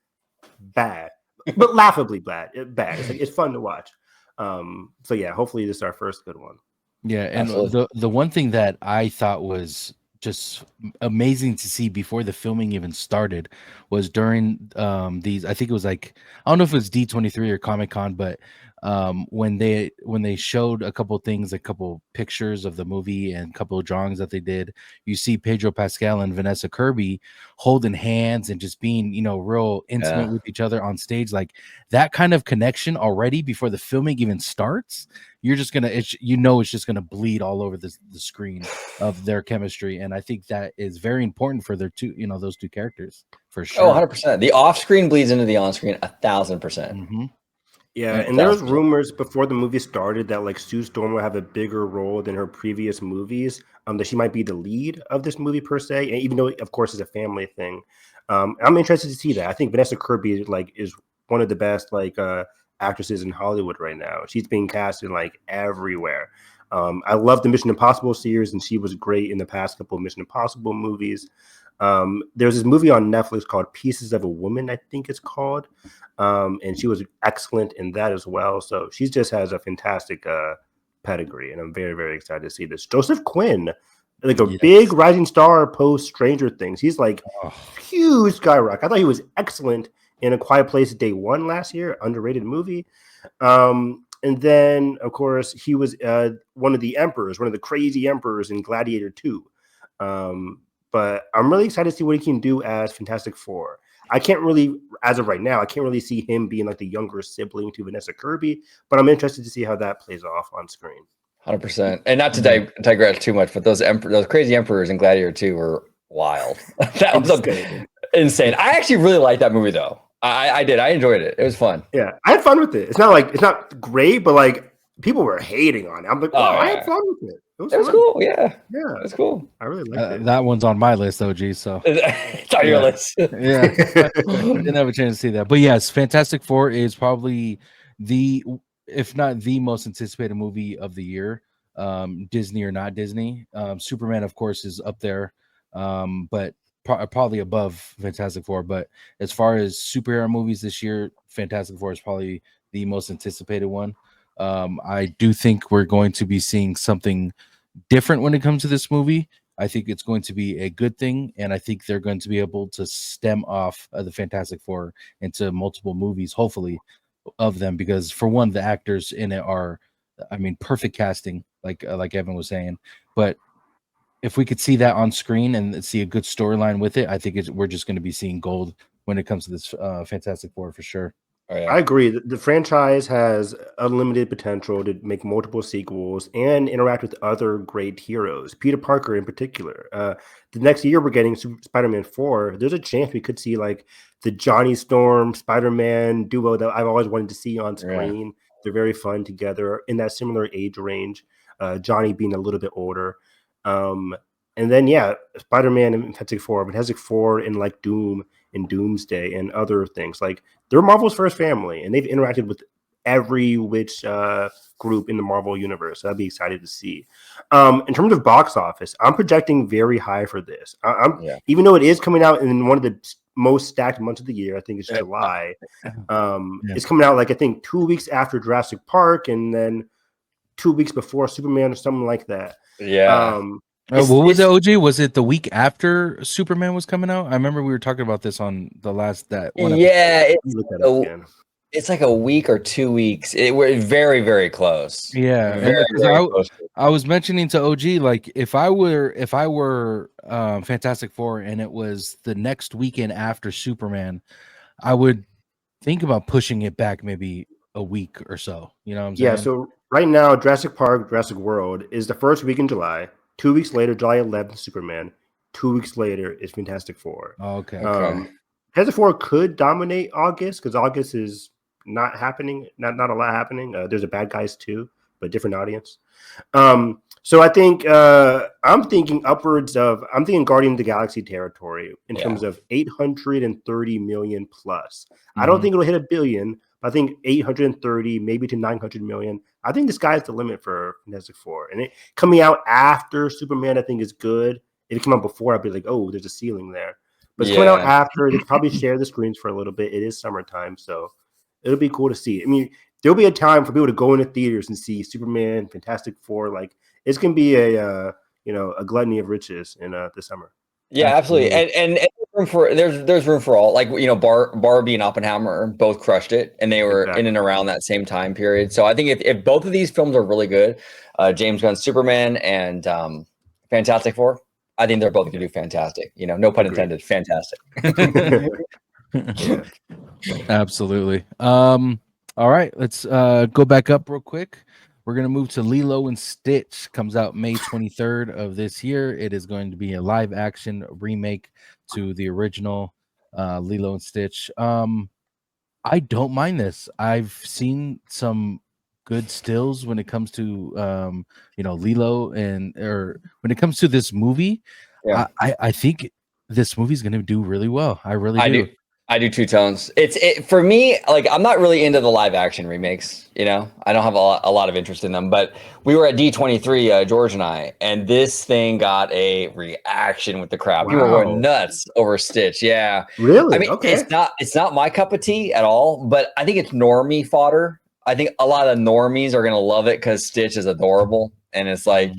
bad, but laughably bad. It's fun to watch. So yeah, hopefully this is our first good one. Yeah, and the one thing that I thought was just amazing to see before the filming even started was during these. I think it was like, I don't know if it was D23 or Comic-Con, but when they showed a couple things, a couple pictures of the movie and a couple of drawings that they did, you see Pedro Pascal and Vanessa Kirby holding hands and just being, you know, real intimate with each other on stage. Like that kind of connection already before the filming even starts, you're just gonna, it's just gonna bleed all over the screen of their chemistry. And I think that is very important for their two, you know, those two characters for sure. Oh, 100%. The off-screen bleeds into the on-screen 1,000%. Mm-hmm. Yeah, and there was rumors before the movie started that like Sue Storm will have a bigger role than her previous movies. That she might be the lead of this movie per se, and even though of course it's a family thing. I'm interested to see that. I think Vanessa Kirby is one of the best actresses in Hollywood right now. She's being cast in like everywhere. I love the Mission Impossible series, and she was great in the past couple of Mission Impossible movies. There's this movie on Netflix called Pieces of a Woman, I think it's called. And she was excellent in that as well. So she just has a fantastic pedigree, and I'm very, very excited to see this. Joseph Quinn, like a big rising star post Stranger Things. He's like huge skyrocket. I thought he was excellent in A Quiet Place Day One last year, underrated movie. And then, of course, he was one of the emperors, one of the crazy emperors in Gladiator 2. But I'm really excited to see what he can do as Fantastic Four. I can't really, as of right now, I can't really see him being like the younger sibling to Vanessa Kirby, but I'm interested to see how that plays off on screen. 100%. And not to digress too much, but those crazy emperors in Gladiator 2 were wild. That was insane. I actually really liked that movie though. I did. I enjoyed it. It was fun. Yeah, I had fun with it. It's not great, but like people were hating on it. I'm like, I had fun with it. It was cool. Yeah, it was cool. I really liked it. That one's on my list, OG. So it's on your list. Yeah, didn't have a chance to see that, but yes, Fantastic Four is probably if not the most anticipated movie of the year. Disney or not Disney. Superman, of course, is up there, but probably above Fantastic Four. But as far as superhero movies this year, Fantastic Four is probably the most anticipated one. I do think we're going to be seeing something different when it comes to this movie. I think it's going to be a good thing, and I think they're going to be able to stem off the Fantastic Four into multiple movies, hopefully, of them, because for one, the actors in it are, I mean, perfect casting, like Evan was saying. But if we could see that on screen and see a good storyline with it, I think we're just going to be seeing gold when it comes to this Fantastic Four for sure. Oh, yeah. I agree. The franchise has unlimited potential to make multiple sequels and interact with other great heroes. Peter Parker, in particular. The next year, we're getting Spider-Man 4. There's a chance we could see like the Johnny Storm Spider-Man duo that I've always wanted to see on screen. Yeah. They're very fun together in that similar age range. Johnny being a little bit older. And then, Spider-Man and Fantastic Four and like Doom and Doomsday and other things. Like, they're Marvel's first family, and they've interacted with every group in the Marvel universe. So I'd be excited to see. In terms of box office, I'm projecting very high for this. Even though it is coming out in one of the most stacked months of the year, I think it's July. It's coming out, like, I think 2 weeks after Jurassic Park and then 2 weeks before Superman or something like that. Yeah. What was it, OG? Was it the week after Superman was coming out? I remember we were talking about this on the last one. Yeah, it's like a week or 2 weeks. We're very, very close. Yeah, very close. I was mentioning to OG, like, if I were Fantastic Four and it was the next weekend after Superman, I would think about pushing it back maybe a week or so. You know what I'm saying? Yeah. So right now, Jurassic Park, Jurassic World is the first week in July. 2 weeks later, July 11th, Superman. 2 weeks later is Fantastic Four. Oh, okay. Fantastic Four could dominate August because August is not happening. Not a lot happening. There's a Bad Guys 2, but different audience. So I think I'm thinking Guardian of the Galaxy territory in terms of 830 million plus. Mm-hmm. I don't think it'll hit $1 billion. I think 830, maybe to 900 million. I think the sky's the limit for Fantastic Four. And it coming out after Superman, I think, is good. If it came out before, I'd be like, oh, there's a ceiling there. But it's coming out after. They probably share the screens for a little bit. It is summertime, so it'll be cool to see. I mean, there'll be a time for people to go into theaters and see Superman, Fantastic Four. Like, it's going to be a gluttony of riches in the summer. Yeah, absolutely. And there's room for all. Like, you know, Barbie and Oppenheimer both crushed it, and they were Exactly. in and around that same time period. So I think if both of these films are really good, James Gunn's Superman and Fantastic Four, I think they're both gonna do fantastic. You know, no pun Agreed. intended. Fantastic. Yeah. Absolutely. All right, let's go back up real quick. We're gonna move to Lilo and Stitch. Comes out May 23rd of this year. It is going to be a live action remake to the original Lilo and Stitch. I don't mind this. I've seen some good stills when it comes to Lilo or when it comes to this movie. Yeah. I think this movie's gonna do really well. I really do. I do two tones. It for me, like, I'm not really into the live action remakes. You know, I don't have a lot of interest in them. But we were at D23, George and I, and this thing got a reaction with the crowd. People were going nuts over Stitch. Yeah, Really? I mean, Okay. it's not my cup of tea at all. But I think it's normie fodder. I think a lot of the normies are gonna love it because Stitch is adorable, and it's like,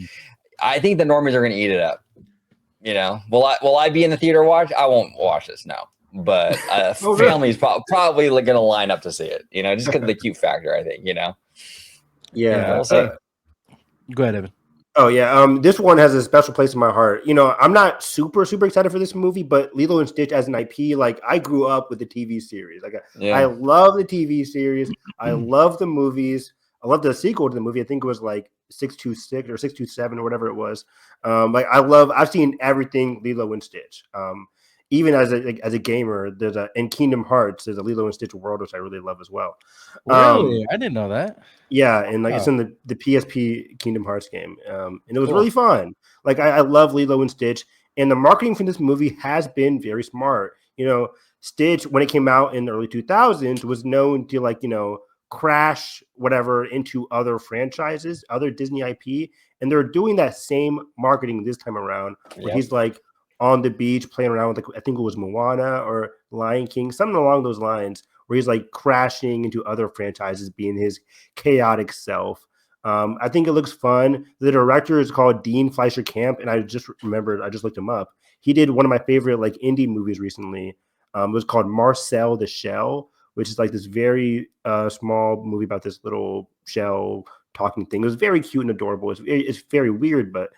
I think the normies are gonna eat it up. You know, will I be in the theater watch? I won't watch this, no. But family's probably going to line up to see it, you know, just because of the cute factor, I think, you know. Yeah. We'll see. Go ahead, Evan. Oh yeah, this one has a special place in my heart. You know, I'm not super excited for this movie, but Lilo and Stitch as an IP, like, I grew up with the TV series. Like, I love the TV series. I love the movies. I love the sequel to the movie. I think it was like 626 or 627 or whatever it was. Like, I've seen everything Lilo and Stitch. Even as a gamer, in Kingdom Hearts, there's a Lilo and Stitch world, which I really love as well. Really? I didn't know that. Yeah, and like it's in the PSP Kingdom Hearts game, and it was really fun. Like, I love Lilo and Stitch, and the marketing for this movie has been very smart. You know, Stitch, when it came out in the early 2000s, was known to, like, you know, crash whatever into other franchises, other Disney IP, and they're doing that same marketing this time around, where he's like on the beach playing around with, like, I think it was Moana or Lion King, something along those lines, where he's like crashing into other franchises, being his chaotic self. I think it looks fun. The director is called Dean Fleischer Camp, and I just looked him up. He did one of my favorite, like, indie movies recently. It was called Marcel the Shell, which is like this very small movie about this little shell talking thing. It was very cute and adorable. It's very weird, but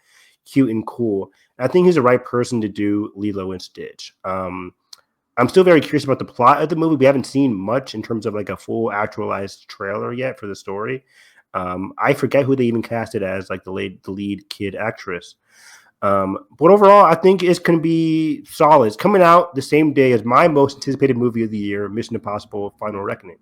cute and cool. I think he's the right person to do Lilo and Stitch. I'm still very curious about the plot of the movie. We haven't seen much in terms of like a full actualized trailer yet for the story. I forget who they even casted as like the lead kid actress. But overall, I think it's going to be solid. It's coming out the same day as my most anticipated movie of the year, Mission Impossible: Final Reckoning.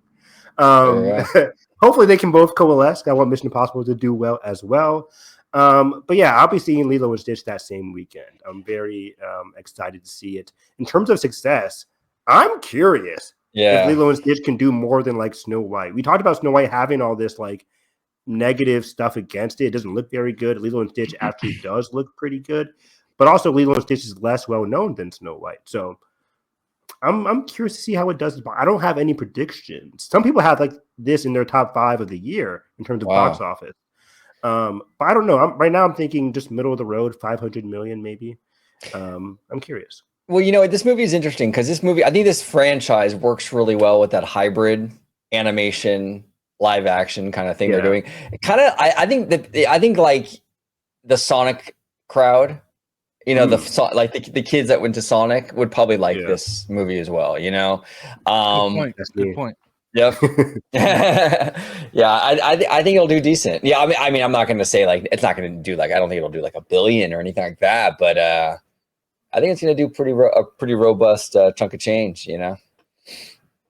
Hopefully they can both coalesce. I want Mission Impossible to do well as well. But yeah, I'll be seeing Lilo and Stitch that same weekend. I'm very excited to see it. In terms of success, I'm curious if Lilo and Stitch can do more than like Snow White. We talked about Snow White having all this like negative stuff against it. It doesn't look very good. Lilo and Stitch actually does look pretty good, but also Lilo and Stitch is less well known than Snow White. So I'm curious to see how it does. I don't have any predictions. Some people have like this in their top 5 of the year in terms of box office. But I don't know. Right now I'm thinking just middle of the road, 500 million maybe. I'm curious. Well, you know, this movie is interesting because I think this franchise works really well with that hybrid animation live action kind of thing they're doing. I think like the Sonic crowd, you know, the kids that went to Sonic would probably like this movie as well, you know. Good point. Yep. Yeah, I think it'll do decent. Yeah, I mean, I'm not going to say like it's not going to do like, I don't think it'll do like $1 billion or anything like that, but I think it's going to do a pretty robust chunk of change, you know.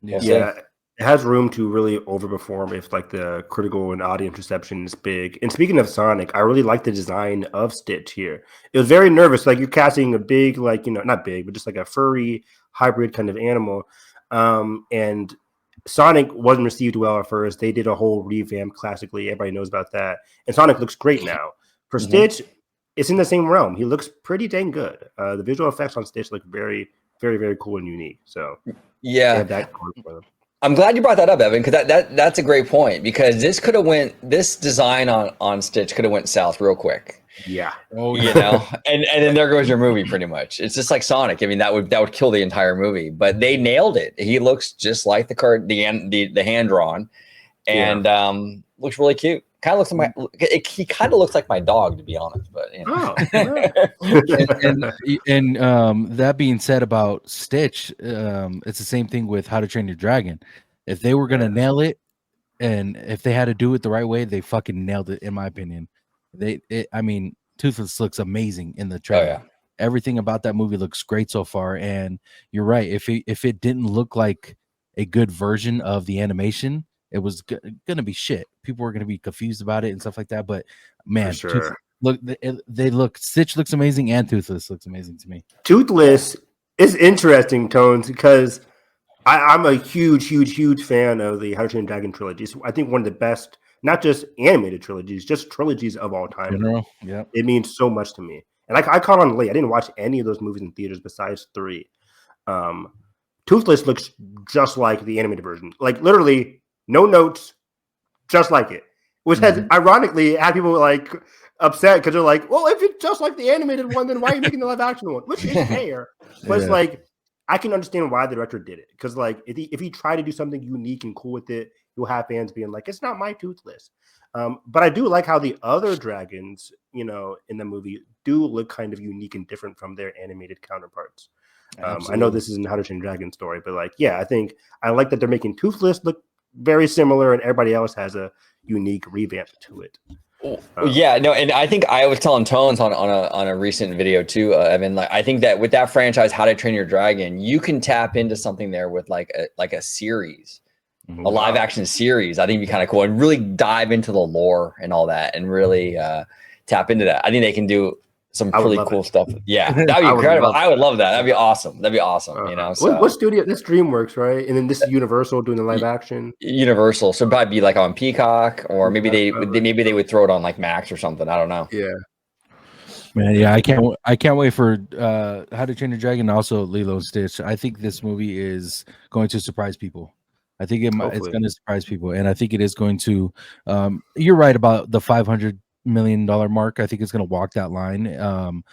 Yeah, it has room to really overperform if like the critical and audience reception is big. And speaking of Sonic, I really like the design of Stitch here. It was very nervous, like you're casting a big, like, you know, not big, but just like a furry hybrid kind of animal, and Sonic wasn't received well at first. They did a whole revamp classically. Everybody knows about that. And Sonic looks great now. For Stitch, it's in the same realm. He looks pretty dang good. The visual effects on Stitch look very, very, very cool and unique. So yeah, that going for them. I'm glad you brought that up, Evan, because that's a great point. Because this design on Stitch could have went south real quick. Yeah. Oh, you know, and then there goes your movie pretty much. It's just like Sonic. I mean, that would kill the entire movie, but they nailed it. He looks just like the hand drawn, and looks really cute. Kind of looks like he kind of looks like my dog, to be honest, but you know. That being said about Stitch, it's the same thing with How to Train Your Dragon. If they were gonna nail it, and if they had to do it the right way, they fucking nailed it, in my opinion. I mean, Toothless looks amazing in the trailer. Oh, yeah. Everything about that movie looks great so far, and you're right. If it didn't look like a good version of the animation, it was gonna be shit. People were gonna be confused about it and stuff like that. But man, sure. Stitch looks amazing, and Toothless looks amazing to me. Toothless is interesting, Tones, because I'm a huge fan of the How to Train Your Dragon trilogies. I think one of the best, not just animated trilogies, just trilogies of all time. General, yeah, it means so much to me. And I caught on late. I didn't watch any of those movies in theaters besides 3. Toothless looks just like the animated version, like literally no notes, just like it. Which has ironically had people like upset because they're like, well, if it's just like the animated one, then why are you making the live action one? Which is fair, but it's like I can understand why the director did it, because like if he tried to do something unique and cool with it, you'll have fans being like, it's not my Toothless. But I do like how the other dragons, you know, in the movie do look kind of unique and different from their animated counterparts. I know this isn't How to Train Your Dragon story, but like, yeah, I think I like that they're making Toothless look very similar, and everybody else has a unique revamp to it. Yeah, no, and I think I was telling Tones on a recent video too, Evan. Like, I think that with that franchise, How to Train Your Dragon, you can tap into something there with like a series, a live action series. I think it'd be kind of cool, and really dive into the lore and all that, and really tap into that. I think they can do some really cool stuff. Yeah, that'd be incredible. I would love that. That'd be awesome. That'd be awesome. You know, so what studio? This DreamWorks, right? And then this is Universal doing the live action. Universal, so it'd probably be like on Peacock, or maybe they would throw it on like Max or something. I don't know. Yeah, man. Yeah, I can't wait for How to Train Your Dragon. Also, Lilo and Stitch. I think this movie is going to surprise people. I think it's going to surprise people, and I think it is going to. You're right about the $500 million mark. I think it's going to walk that line.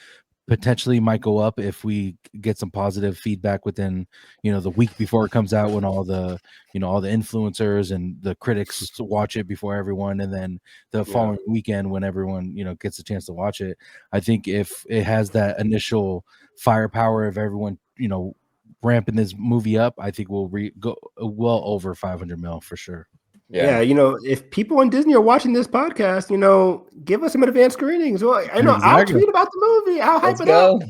Potentially might go up if we get some positive feedback within, you know, the week before it comes out, when all the influencers and the critics watch it before everyone, and then the following weekend when everyone, you know, gets a chance to watch it. I think if it has that initial firepower of everyone, you know, ramping this movie up, I think we'll go well over 500 mil for sure. Yeah, you know, if people in Disney are watching this podcast, you know, give us some advanced screenings. Well, I know I'll tweet about the movie. I'll hype it up.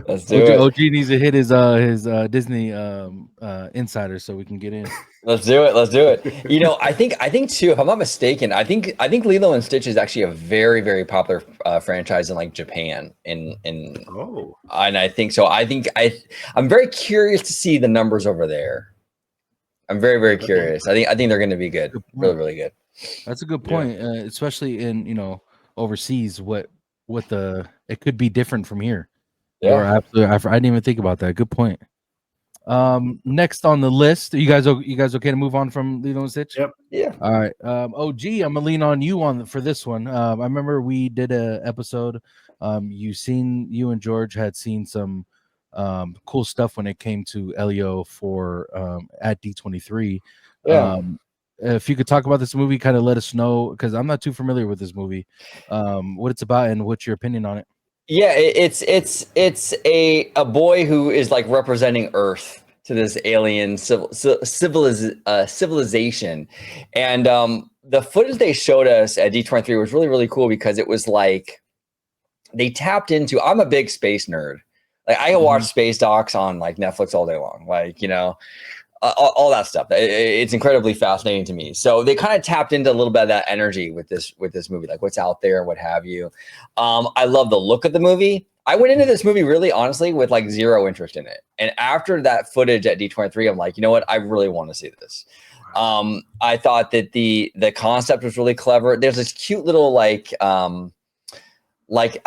Let's do it. OG needs to hit his Disney insider so we can get in. Let's do it. You know, I think too, if I'm not mistaken, I think Lilo and Stitch is actually a very, very popular franchise in like Japan. And I think so. I'm very curious to see the numbers over there. I'm very, very curious. I think they're going to be good. Really, really good. That's a good point, especially in, you know, overseas. What it could be different from here. Yeah, absolutely. I didn't even think about that. Good point. Next on the list, you guys okay to move on from Lilo and Stitch? Yep. Yeah. All right. OG, I'm gonna lean on you for this one. I remember we did a episode. You and George had seen some cool stuff when it came to Elio for at D23. If you could talk about this movie, kind of let us know, because I'm not too familiar with this movie, what it's about and what's your opinion on it. Yeah, it's a boy who is like representing Earth to this alien civilization, and the footage they showed us at D23 was really, really cool, because it was like they tapped into. I'm a big space nerd. Like, I can watch space docs on like Netflix all day long, like, you know, all that stuff. It's incredibly fascinating to me. So they kind of tapped into a little bit of that energy with this movie, like what's out there and what have you. I love the look of the movie. I went into this movie really honestly with like zero interest in it. And after that footage at D23, I'm like, you know what? I really want to see this. I thought that the concept was really clever. There's this cute little like I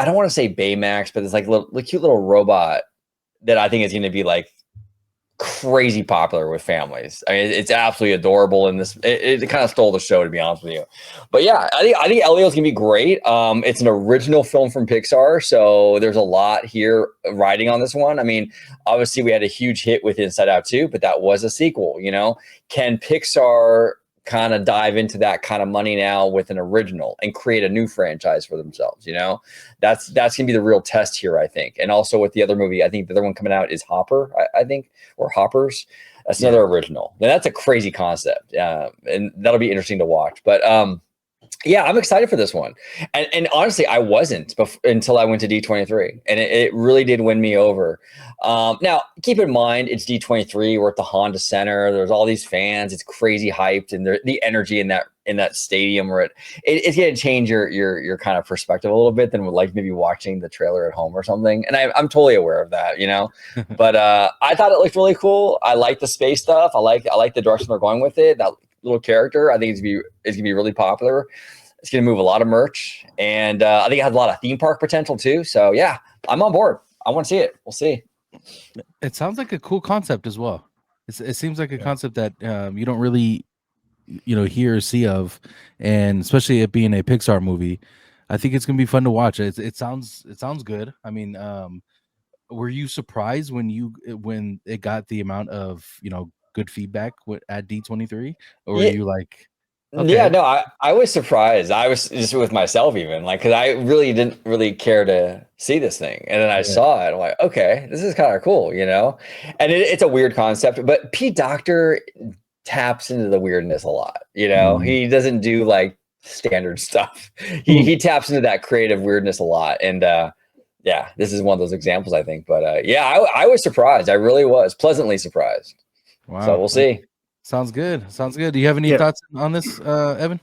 don't want to say Baymax, but it's like a cute little robot that I think is going to be like crazy popular with families. I mean, it's absolutely adorable. In this, it kind of stole the show, to be honest with you. But yeah, I think Elio's gonna be great. It's an original film from Pixar, so there's a lot here riding on this one. I mean, obviously we had a huge hit with Inside Out 2, but that was a sequel. You know, can Pixar kind of dive into that kind of money now with an original and create a new franchise for themselves? You know, that's gonna be the real test here, I think. And also with the other movie, I think the other one coming out is Hopper, I think, or Hoppers. That's another original. Now, that's a crazy concept, and that'll be interesting to watch. But yeah, I'm excited for this one. And honestly, I wasn't until I went to D23, and it really did win me over. Now, keep in mind, it's D23. We're at the Honda Center. There's all these fans. It's crazy hyped, and the energy in that stadium, where it's going to change your kind of perspective a little bit than like maybe watching the trailer at home or something. And I'm totally aware of that, you know. But I thought it looked really cool. I like the space stuff. I like the direction they're going with it. That little character, I think it's gonna be really popular. It's gonna move a lot of merch, and I think it has a lot of theme park potential too. So yeah, I'm on board. I want to see it. We'll see. It sounds like a cool concept as well. It seems like a concept that you don't really, hear or see of, and especially it being a Pixar movie, I think it's gonna be fun to watch. It sounds good. I mean, were you surprised when it got the amount of good feedback at D23, or were you like, okay? Yeah, no, I was surprised. I was just with myself even, like, because I really didn't really care to see this thing, and then I saw it. I'm like, okay, this is kind of cool, you know. And it's a weird concept, but Pete Docter taps into the weirdness a lot. You know, he doesn't do like standard stuff. He taps into that creative weirdness a lot, and yeah, this is one of those examples, I think. But yeah, I was surprised. I really was pleasantly surprised. Wow. So we'll see. Sounds good. Do you have any thoughts on this, Evan?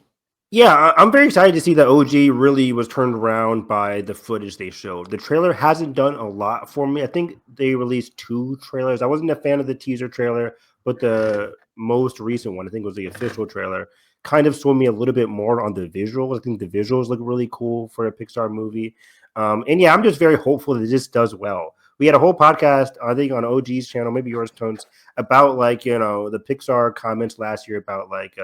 Yeah, I'm very excited to see that OG really was turned around by the footage they showed. The trailer hasn't done a lot for me. I think they released 2 trailers. I wasn't a fan of the teaser trailer, but the most recent one, I think, was the official trailer, kind of sold me a little bit more on the visuals. I think the visuals look really cool for a Pixar movie. And yeah, I'm just very hopeful that this does well. We had a whole podcast, I think, on OG's channel, maybe yours, Tones, about like, the Pixar comments last year about like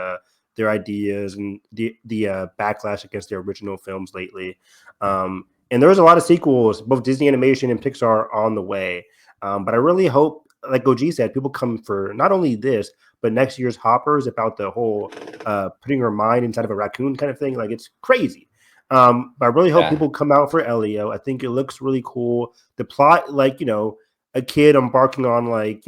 their ideas and the backlash against their original films lately. And there was a lot of sequels, both Disney Animation and Pixar, on the way. But I really hope, like OG said, people come for not only this, but next year's Hoppers, about the whole putting your mind inside of a raccoon kind of thing. Like, it's crazy. But I really hope people come out for Elio. I think it looks really cool. The plot, like, a kid embarking on, like,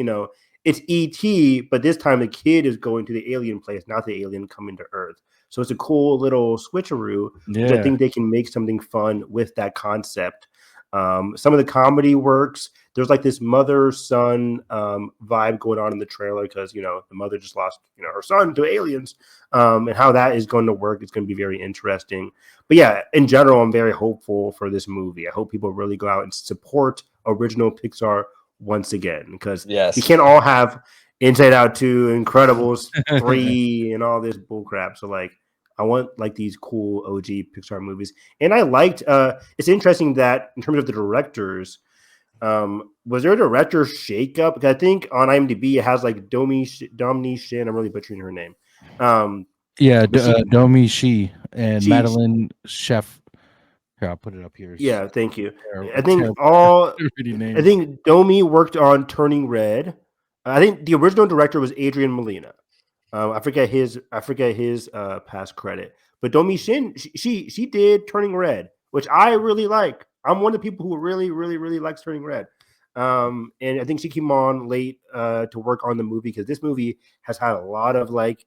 it's E.T., but this time the kid is going to the alien place, not the alien coming to Earth. So it's a cool little switcheroo. Yeah. I think they can make something fun with that concept. Some of the comedy works. There's like this mother-son vibe going on in the trailer because, the mother just lost, her son to aliens. And how that is going to work is going to be very interesting. But yeah, in general, I'm very hopeful for this movie. I hope people really go out and support original Pixar once again, because you can't all have Inside Out 2, Incredibles 3, and all this bullcrap. So like, I want like these cool OG Pixar movies. And I liked, it's interesting that in terms of the directors, was there a director shakeup? Because I think on IMDb it has like Domee Shi. I'm really butchering her name. Domee Shi and Madeline Chef. Here, I'll put it up here. Yeah, thank you. I think Domee worked on Turning Red. I think the original director was Adrian Molina. I forget his past credit, but Domee Shi, she did Turning Red, which I really like. I'm one of the people who really, really, really likes Turning Red. And I think she came on late to work on the movie, because this movie has had a lot of like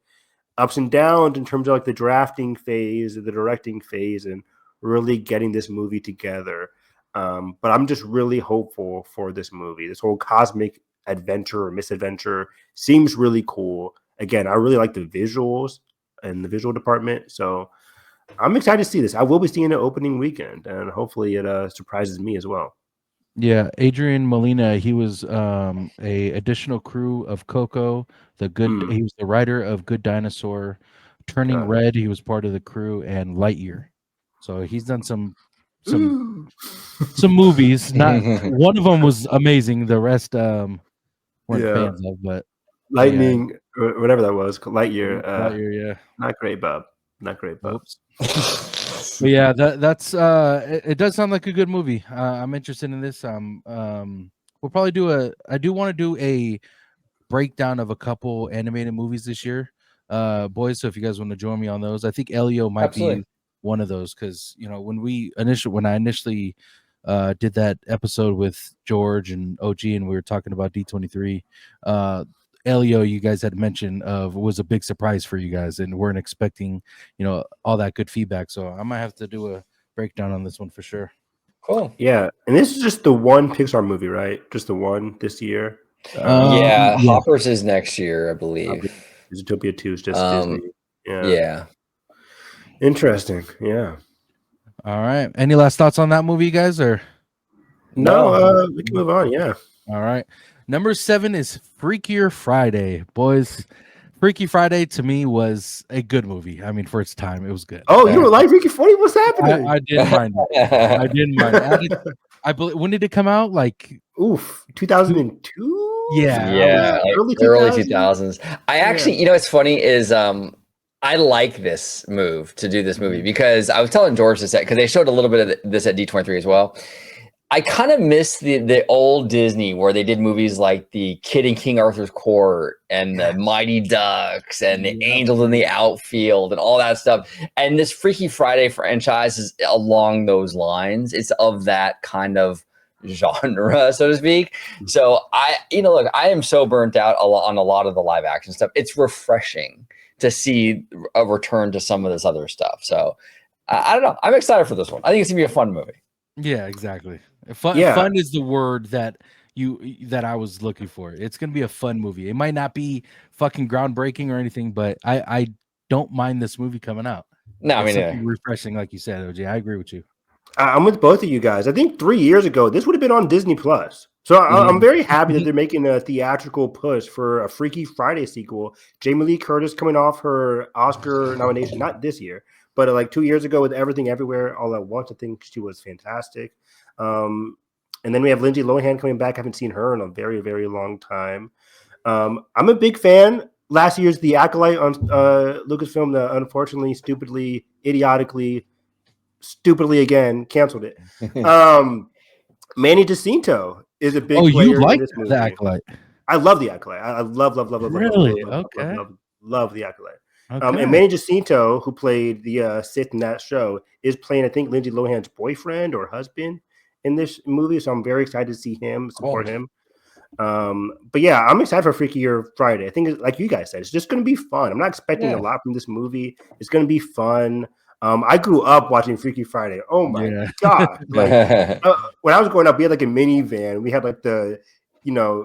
ups and downs in terms of like the drafting phase, the directing phase, and really getting this movie together. But I'm just really hopeful for this movie. This whole cosmic adventure or misadventure seems really cool. Again, I really like the visuals and the visual department. So I'm excited to see this. I will be seeing it opening weekend, and hopefully it surprises me as well. Yeah, Adrian Molina, he was a additional crew of Coco, he was the writer of Good Dinosaur, Turning Red, he was part of the crew, and Lightyear. So he's done some movies. Not one of them was amazing. The rest weren't Yeah. fans of, but Lightning, or whatever that was, Lightyear. Lightyear, yeah. Not great, Bob. Not great, Bob. Oops. But yeah, that's it does sound like a good movie. I'm interested in this. We'll probably do I do want to do a breakdown of a couple animated movies this year, boys. So if you guys want to join me on those, I think Elio might Absolutely. be one of those, because when I initially did that episode with George and OG, and we were talking about D23. Elio, you guys had mentioned was a big surprise for you guys, and weren't expecting, all that good feedback. So I might have to do a breakdown on this one for sure. Cool. Yeah, and this is just the one Pixar movie, right? Just the one this year. Yeah, Hoppers is next year, I believe. Zootopia 2 is just Disney. Yeah. Interesting. Yeah. All right. Any last thoughts on that movie, you guys? Or No, we can move on. Yeah. all right. Number 7 is Freakier Friday, boys. Freaky Friday to me was a good movie. I mean, for its time, it was good. Oh, you don't like Freaky Friday? What's happening? I didn't mind it. I didn't mind it. I believe, when did it come out? Like, Oof, 2002. Yeah, early early 2000s. 2000s. I actually, what's funny is I like this move to do this movie, because I was telling George this, because they showed a little bit of this at D23 as well. I kind of miss the old Disney where they did movies like the Kid in King Arthur's Court and the Mighty Ducks and the Angels in the Outfield and all that stuff. And this Freaky Friday franchise is along those lines. It's of that kind of genre, so to speak. So I am so burnt out on a lot of the live action stuff. It's refreshing to see a return to some of this other stuff. So I don't know. I'm excited for this one. I think it's gonna be a fun movie. yeah, exactly. Fun is the word that I was looking for. It's gonna be a fun movie. It might not be fucking groundbreaking or anything, but I don't mind this movie coming out. No, I It's mean, something refreshing, like you said, OJ. I agree with you. I'm with both of you guys. I think 3 years ago, this would have been on Disney Plus. So I'm very happy that they're making a theatrical push for a Freaky Friday sequel. Jamie Lee Curtis coming off her Oscar nomination, not this year, but like 2 years ago with Everything Everywhere All at Once. I think she was fantastic. And then we have Lindsay Lohan coming back. I haven't seen her in a very, very long time. I'm a big fan. Last year's The Acolyte on Lucasfilm, unfortunately, stupidly again canceled it. Manny Jacinto is a big player. You like in this movie. The Acolyte? I love The Acolyte. I love Really? love The Acolyte. Okay. And Manny Jacinto, who played the Sith in that show, is playing, I think, Lindsay Lohan's boyfriend or husband in this movie. So I'm very excited to see him, support him. But yeah, I'm excited for Freakier Friday. I think, like you guys said, it's just going to be fun. I'm not expecting a lot from this movie. It's going to be fun. I grew up watching Freaky Friday. Oh my god! Like, when I was growing up, we had like a minivan. We had like the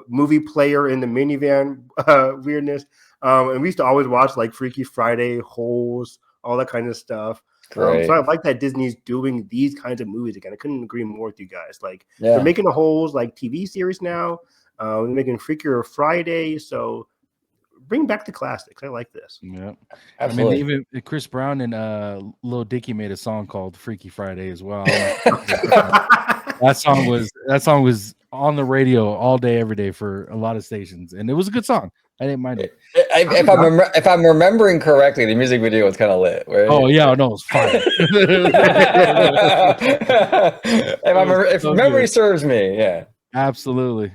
movie player in the minivan weirdness. And we used to always watch like Freaky Friday, Holes, all that kind of stuff. So I like that Disney's doing these kinds of movies again. I couldn't agree more with you guys. Like they're making the Holes like TV series now. They're making Freakier Friday. So bring back the classics. I like this. Yeah, absolutely. I mean, even Chris Brown and Lil Dicky made a song called "Freaky Friday" as well. That song was on the radio all day, every day for a lot of stations, and it was a good song. I didn't mind it. If I'm remembering correctly, the music video was kind of lit. Right? Oh yeah, no, it was fire. if memory serves me, yeah. Absolutely.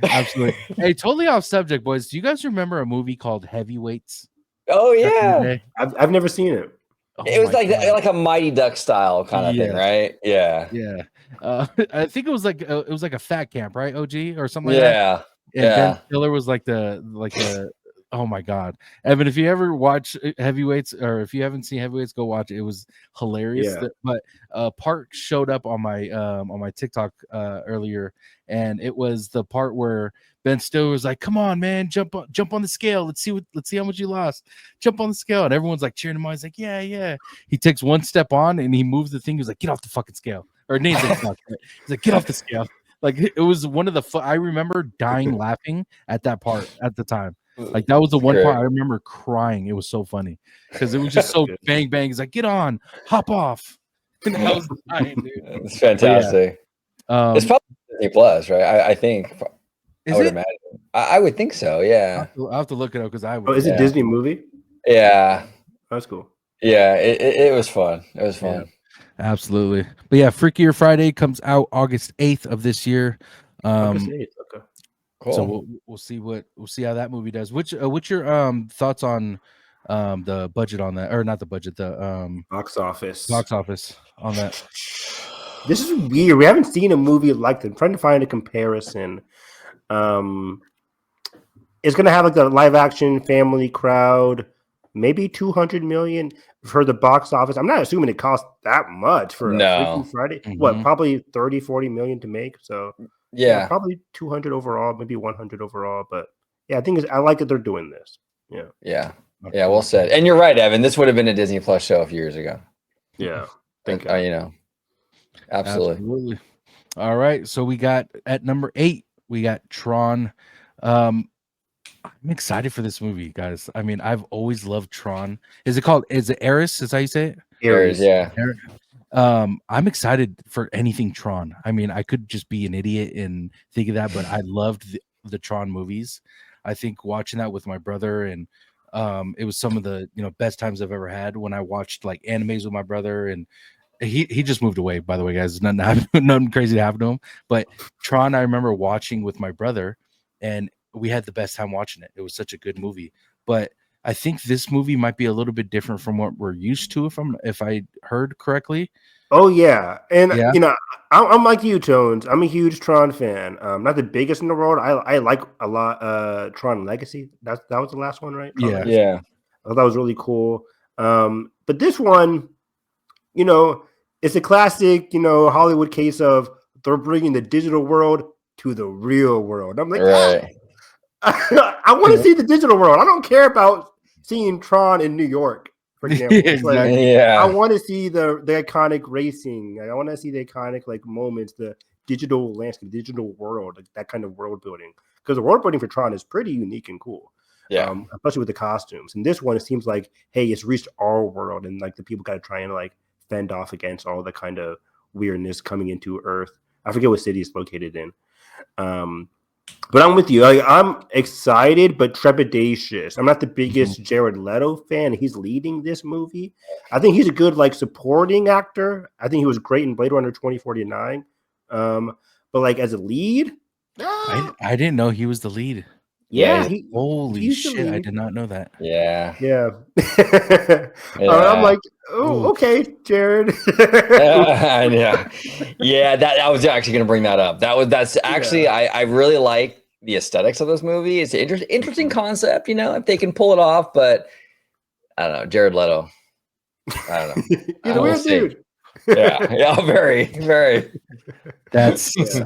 Hey, totally off subject, boys. Do you guys remember a movie called Heavyweights? Oh yeah, I've never seen it. It was like a Mighty Duck style kind of thing, right? Yeah. I think it was like a fat camp, right? OG or something like that. And Ben Stiller was like the oh my god, Evan, if you ever watch Heavyweights, or if you haven't seen Heavyweights, go watch it. It was hilarious. But part showed up on my TikTok earlier, and it was the part where Ben Stiller was like, "Come on, man, jump on the scale. Let's see how much you lost. Jump on the scale." And everyone's like cheering him on. He's like, "Yeah." He takes one step on and he moves the thing. He's like, "Get off the fucking scale." Or Nathan's not. He's like, "Get off the scale." Like, it was one of the I remember dying laughing at that part at the time. Like, that was the one part I remember crying. It was so funny because it was just so bang bang. He's like, "Get on, hop off." And I was dying, dude. It's fantastic. It's probably Disney Plus, right? I think. I Is would it? imagine. I would think so. Yeah. I'll have to look it up because I Oh, would. is it Yeah. Disney movie? Yeah. That's cool. Yeah. It was fun. It was Yeah. fun. Absolutely. But yeah, Freakier Friday comes out August 8th of this year. August 8th. Okay. Cool. So we'll see how that movie does. What's your thoughts on the budget on that, or not the budget, the Box office. box office on that? This is weird. We haven't seen a movie like this. I'm trying to find a comparison. It's gonna have like the live action family crowd, maybe 200 million for the box office. I'm not assuming it costs that much for a No. Freaky Friday. Mhm. What, probably 30, 40 million to make. So Yeah. probably 200 overall, maybe 100 overall. But yeah, I think I like that they're doing this. Yeah. Yeah. Yeah. Well said. And you're right, Evan. This would have been a Disney Plus show a few years ago. Yeah. Thank You know. Absolutely. All right. So we got at number 8, we got Tron. I'm excited for this movie, guys. I mean, I've always loved Tron. Is it Eris? Is that how you say it? Aries, yeah. I'm excited for anything Tron. I mean, I could just be an idiot and think of that, but I loved the Tron movies. I think watching that with my brother, and it was some of the best times I've ever had when I watched like animes with my brother. And he just moved away, by the way, guys. Nothing crazy to happen to him. But Tron, I remember watching with my brother, and we had the best time watching it. It was such a good movie. But I think this movie might be a little bit different from what we're used to, if I heard correctly. Oh yeah, and Yeah. I'm like you, Tones. I'm a huge Tron fan. Not the biggest in the world. I like a lot. Tron Legacy. That was the last one, right? Tron Yeah. Legacy. Yeah. I thought that was really cool. But this one, it's a classic, Hollywood case of they're bringing the digital world to the real world. I'm like, Right. I want to see the digital world. I don't care about seeing Tron in New York, for example. It's like, Exactly. I Yeah. want to see the iconic racing. I want to see the iconic like moments, the digital landscape, digital world, like that kind of world building. Because the world building for Tron is pretty unique and cool. Yeah. Especially with the costumes. And this one, it seems like, hey, it's reached our world, and like the people got to try and like fend off against all the kind of weirdness coming into Earth. I forget what city it's located in. But I'm with you. I'm excited, but trepidatious. I'm not the biggest Jared Leto fan. He's leading this movie. I think he's a good like supporting actor. I think he was great in Blade Runner 2049. But like as a lead, I didn't know he was the lead. yeah, Yeah, Holy he's the shit! I lead. did not know that. Yeah. yeah. Yeah. I'm like, oh, Ooh. okay, Jared. Yeah. Yeah, that I was actually going to bring that up. That's actually I really like the aesthetics of this movie. It's an interesting concept, if they can pull it off, but I don't know, Jared Leto. I don't know. He's a We'll weird see. dude. Yeah, very, very. That's Yeah.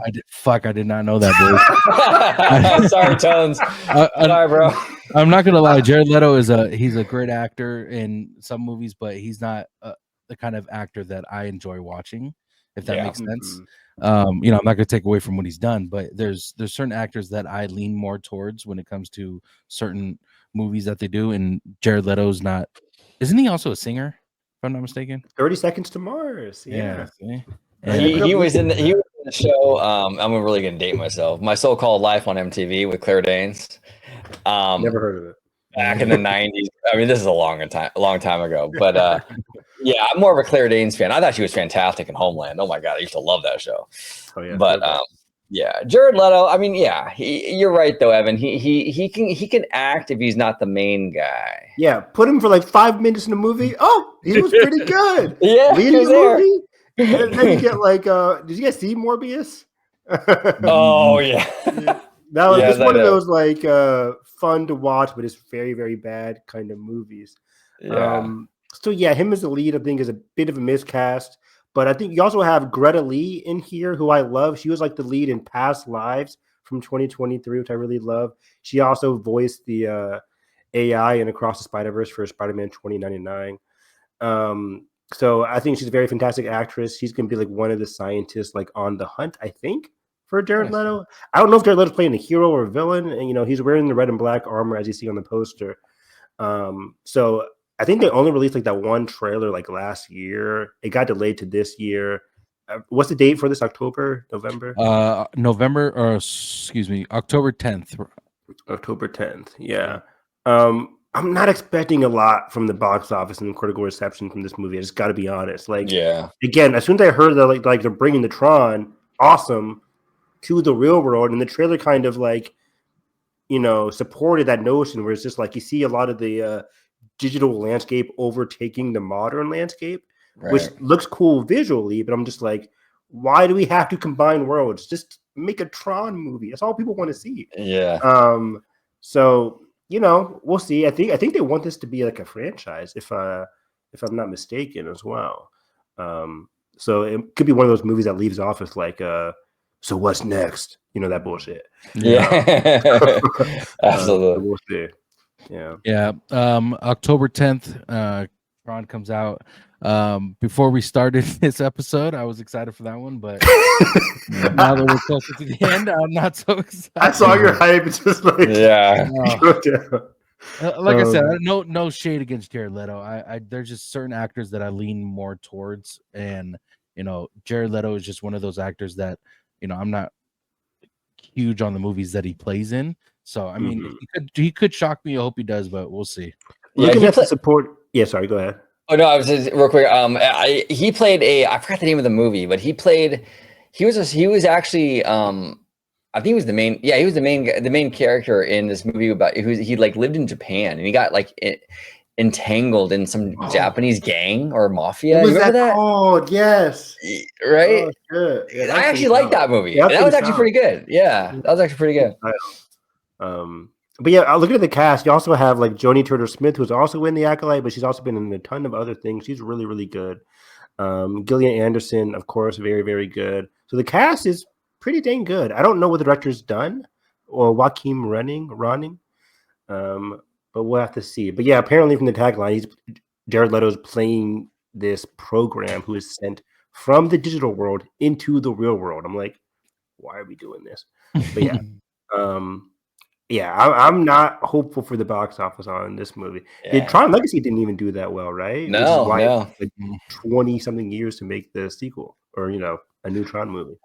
I did not know that, boys. Sorry, Tones. I, Sorry, bro. I'm not gonna lie. Jared Leto he's a great actor in some movies, but he's not the kind of actor that I enjoy watching. If that Yeah. makes sense. Mhm. I'm not gonna take away from what he's done, but there's certain actors that I lean more towards when it comes to certain movies that they do. And Jared Leto's not. Isn't he also a singer? If I'm not mistaken. 30 Seconds to Mars. Yeah. See? And- He was in the show. I'm really gonna date myself. My So-Called Life on MTV with Claire Danes. Never heard of it. Back in the 90s. I mean, this is a long time ago. But yeah, I'm more of a Claire Danes fan. I thought she was fantastic in Homeland. Oh my god, I used to love that show. Oh yeah. But yeah, Jared Leto. I mean, yeah, you're right though, Evan. He can act if he's not the main guy. yeah, put him for like 5 minutes in the movie. Oh, he was pretty good. Yeah, he Leading was the there. movie. And then you get like, did you guys see Morbius? Oh yeah. That was Yes, it's one I of know. those like fun to watch, but it's very, very bad kind of movies. Yeah. So yeah, him as the lead, I think, is a bit of a miscast. But I think you also have Greta Lee in here, who I love. She was like the lead in Past Lives from 2023, which I really love. She also voiced the AI in Across the Spider-Verse for Spider-Man 2099. So I think she's a very fantastic actress. She's gonna be like one of the scientists like on the hunt, I think, for Jared Nice. Leto. I don't know if Jared Leto's playing a hero or a villain, and he's wearing the red and black armor as you see on the poster. So I think they only released like that one trailer like last year. It got delayed to this year. What's the date for this? October, November? October 10th. October 10th. Yeah. I'm not expecting a lot from the box office and critical reception from this movie. I just got to be honest. Like, Yeah. again, as soon as I heard that like they're bringing the Tron, awesome, to the real world, and the trailer kind of like, supported that notion where it's just like you see a lot of the digital landscape overtaking the modern landscape, which looks cool visually, but I'm just like, why do we have to combine worlds? Just make a Tron movie. That's all people want to see. Yeah. So we'll see. I think they want this to be like a franchise, if I'm not mistaken, as well. So it could be one of those movies that leaves off as like, so what's next? That bullshit. Yeah. Absolutely. We'll see. Yeah. Yeah. October 10th, Tron comes out. Before we started this episode, I was excited for that one, but now that we're closer to the end, I'm not so excited. I saw your hype. It's just like, Yeah. Like I said, no shade against Jared Leto. I there's just certain actors that I lean more towards, and Jared Leto is just one of those actors that I'm not huge on the movies that he plays in. So I mean, he could shock me. I hope he does, but we'll see. Yeah, looking at the support. Yeah, sorry, go ahead. Oh no, I was just real quick. He played I forgot the name of the movie, but he was actually I think he was the main. Yeah, he was the main character in this movie about he like lived in Japan and he got like entangled in some Japanese gang or mafia. What was you remember that? Oh, yes. Right? Oh, yeah, I actually liked that movie. Yeah, that was actually pretty good. Yeah, that was actually pretty good. But yeah, looking at the cast, you also have like Joni Turner-Smith, who's also in The Acolyte, but she's also been in a ton of other things. She's really, really good. Gillian Anderson, of course, very, very good. So the cast is pretty dang good. I don't know what the director's done or Joaquin Ronning. But we'll have to see. But yeah, apparently from the tagline, Jared Leto's playing this program who is sent from the digital world into the real world. I'm like, why are we doing this? But yeah, I'm not hopeful for the box office on this movie. Yeah. Tron Legacy didn't even do that well, right? No. It took like 20 something years to make the sequel, or a new Tron movie.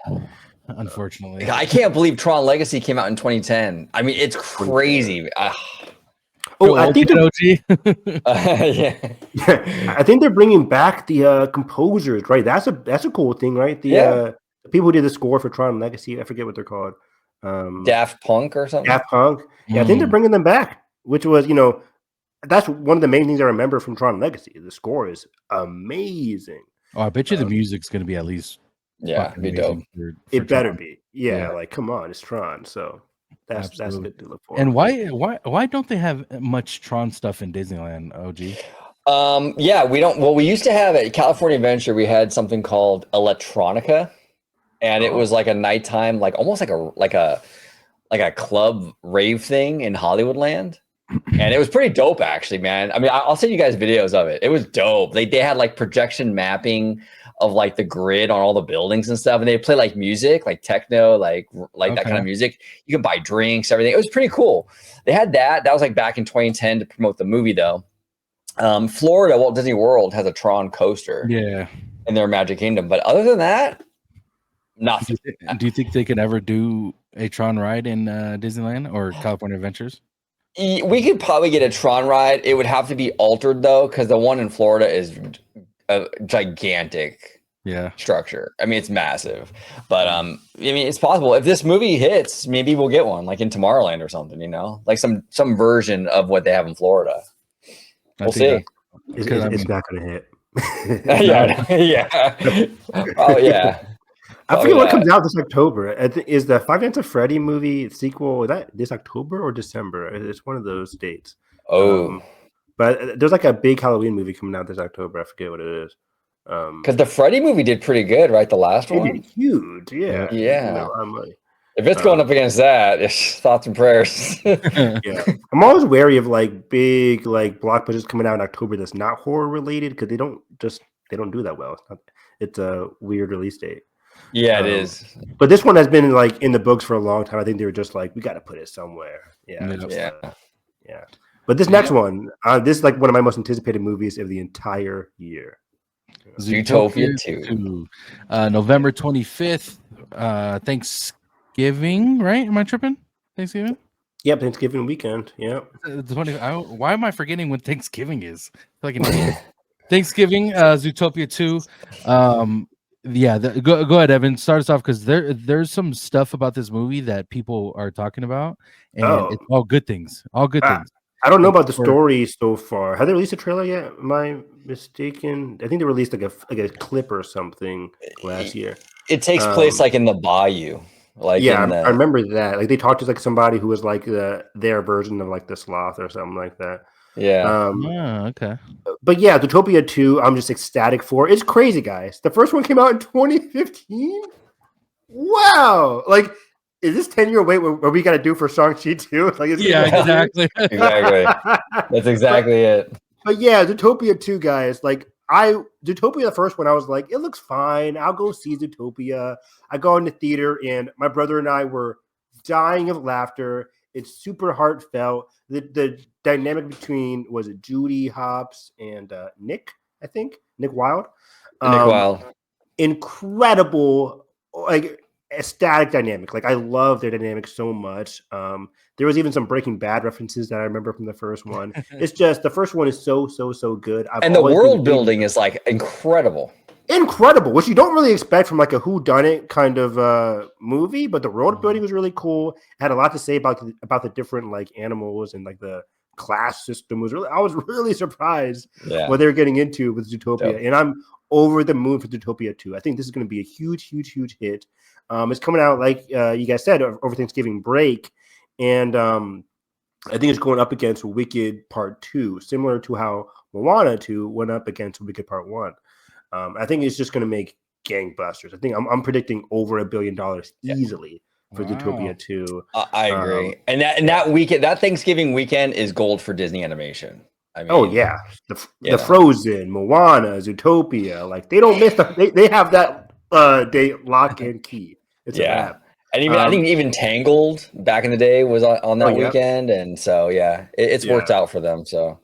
Unfortunately, I can't believe Tron Legacy came out in 2010. I mean, it's crazy. I think Yeah. I think they're bringing back the composers, right? That's a cool thing, right? The people who did the score for Tron Legacy, I forget what they're called. Daft Punk or something. Daft Punk. Yeah, I think they're bringing them back, which was, that's one of the main things I remember from Tron Legacy. The score is amazing. Oh, I bet you the music's gonna be at least be dope. For it better Tron. be. Yeah, like come on, it's Tron. So that's good to look for. And why don't they have much Tron stuff in Disneyland, OG? Yeah, we don't. Well, we used to have at California Adventure, we had something called Electronica, and it was like a nighttime, like almost like a club rave thing in Hollywoodland. And it was pretty dope, actually, man. I mean, I'll send you guys videos of it. It was dope. They had like projection mapping of like the grid on all the buildings and stuff, and they play like music, like techno, like that kind of music. You can buy drinks, everything. It was pretty cool. They had that. That was like back in 2010 to promote the movie, though. Florida, Walt Disney World has a Tron coaster. Yeah. In their Magic Kingdom, but other than that, nothing. Do you think they can ever do a Tron ride in Disneyland or California Adventures? We could probably get a Tron ride. It would have to be altered though, because the one in Florida is a gigantic structure. I mean, it's massive. But I mean, it's possible. If this movie hits, maybe we'll get one, like in Tomorrowland or something, like some version of what they have in Florida. We'll see. It's not gonna hit. Yeah. Oh yeah. I forget what comes out this October. Is the Five Nights at Freddy movie sequel, is that this October or December? It's one of those dates. But there's like a big Halloween movie coming out this October. I forget what it is. Because the Freddy movie did pretty good, right? The last one? It did huge, yeah. If it's going up against that, it's thoughts and prayers. Yeah. I'm always wary of like big like blockbusters coming out in October that's not horror related, because they don't do that well. It's a weird release date. Yeah, it is. But this one has been like in the books for a long time. I think they were just like, we got to put it somewhere. Yeah. But this next one, this is like one of my most anticipated movies of the entire year. Zootopia 2. November 25th, Thanksgiving, right? Am I tripping? Thanksgiving? Yep, Thanksgiving weekend. Yeah. Why am I forgetting when Thanksgiving is? I feel like an idiot. Thanksgiving, Zootopia 2. Go ahead, Evan. Start us off because there's some stuff about this movie that people are talking about, and it's all good things. All good things. I don't know about the story so far. Have they released a trailer yet? Am I mistaken? I think they released like a clip or something last year. It takes place like in the bayou. Like I remember that. Like they talked to like somebody who was like their version of like the sloth or something like that. Yeah. Okay. But yeah, Zootopia 2, I'm just ecstatic for. It's crazy, guys. The first one came out in 2015. Wow. Like, is this 10-year wait what we got to do for Shang-Chi 2? Like, exactly. Exactly. That's exactly it. But yeah, Zootopia 2, guys. Like, Zootopia, the first one, I was like, it looks fine. I'll go see Zootopia. I go in the theater, and my brother and I were dying of laughter. It's super heartfelt. The dynamic between, was it Judy Hopps and Nick, I think? Nick Wilde? Nick Wilde. Incredible, like, ecstatic dynamic. Like, I love their dynamic so much. There was even some Breaking Bad references that I remember from the first one. It's just, the first one is so good. And the world building is, like, incredible. Incredible, which you don't really expect from like a whodunit kind of movie, but the world building was really cool. It had a lot to say about the different like animals and like the class system. I was really surprised what they were getting into with Zootopia, and I'm over the moon for Zootopia 2. I think this is going to be a huge hit. It's coming out like you guys said over Thanksgiving break, and I think it's going up against Wicked Part 2, similar to how Moana 2 went up against Wicked Part 1. I think it's just going to make gangbusters. I think I'm predicting over $1 billion easily for Zootopia 2. I agree. And that weekend, that Thanksgiving weekend is gold for Disney animation. I mean, the Frozen, Moana, Zootopia, like they don't miss. They have that day lock and key. It's a wrap. And even I think even Tangled back in the day was on that weekend, and so it's worked out for them. So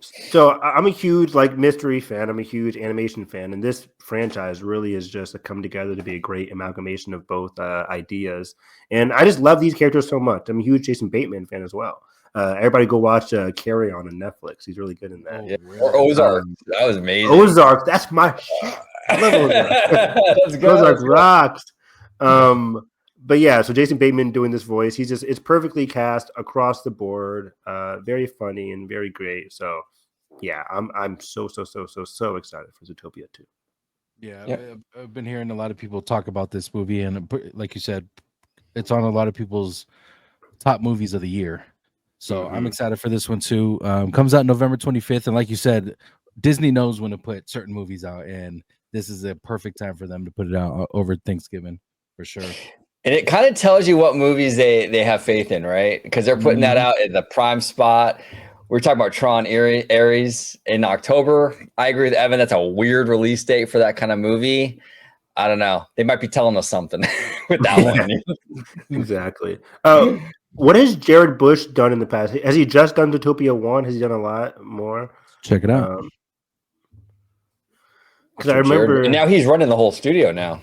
I'm a huge like mystery fan. I'm a huge animation fan, and this franchise really is just a come together to be a great amalgamation of both ideas. And I just love these characters so much. I'm a huge Jason Bateman fan as well. Everybody go watch Carry On Netflix. He's really good in that. Or Ozark. That was amazing. Ozark, that's my shit. I love Ozark. Ozark rocks. But yeah, so Jason Bateman doing this voice, it's perfectly cast across the board. Very funny and very great. So yeah, I'm so excited for Zootopia 2. Yeah, I've been hearing a lot of people talk about this movie, and like you said, it's on a lot of people's top movies of the year. So I'm excited for this one too. Comes out November 25th, and like you said, Disney knows when to put certain movies out, and this is a perfect time for them to put it out over Thanksgiving for sure. And it kind of tells you what movies they have faith in, right? Because they're putting that out in the prime spot. We're talking about Tron Ares in October. I agree with Evan. That's a weird release date for that kind of movie. I don't know. They might be telling us something with that one. Exactly. What has Jared Bush done in the past? Has he just done Zootopia 1? Has he done a lot more? Check it out. Because I remember... And now he's running the whole studio now.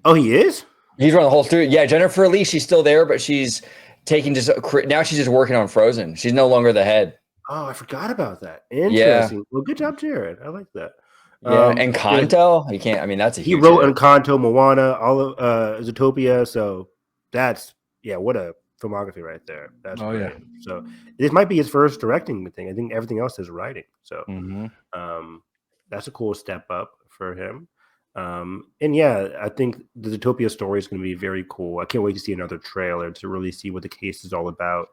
Oh, he is? He's running the whole studio. Yeah, Jennifer Lee, she's still there, but she's now she's just working on Frozen. She's no longer the head. Oh, I forgot about that. Interesting. Yeah. Well, good job, Jared. I like that. Yeah, Encanto. He can't. I mean, that's a huge. He wrote Encanto, Moana, all of Zootopia. So that's what a filmography right there. That's brilliant. So this might be his first directing thing. I think everything else is writing. So that's a cool step up for him. And yeah, I think the Zootopia story is going to be very cool. I can't wait to see another trailer to really see what the case is all about.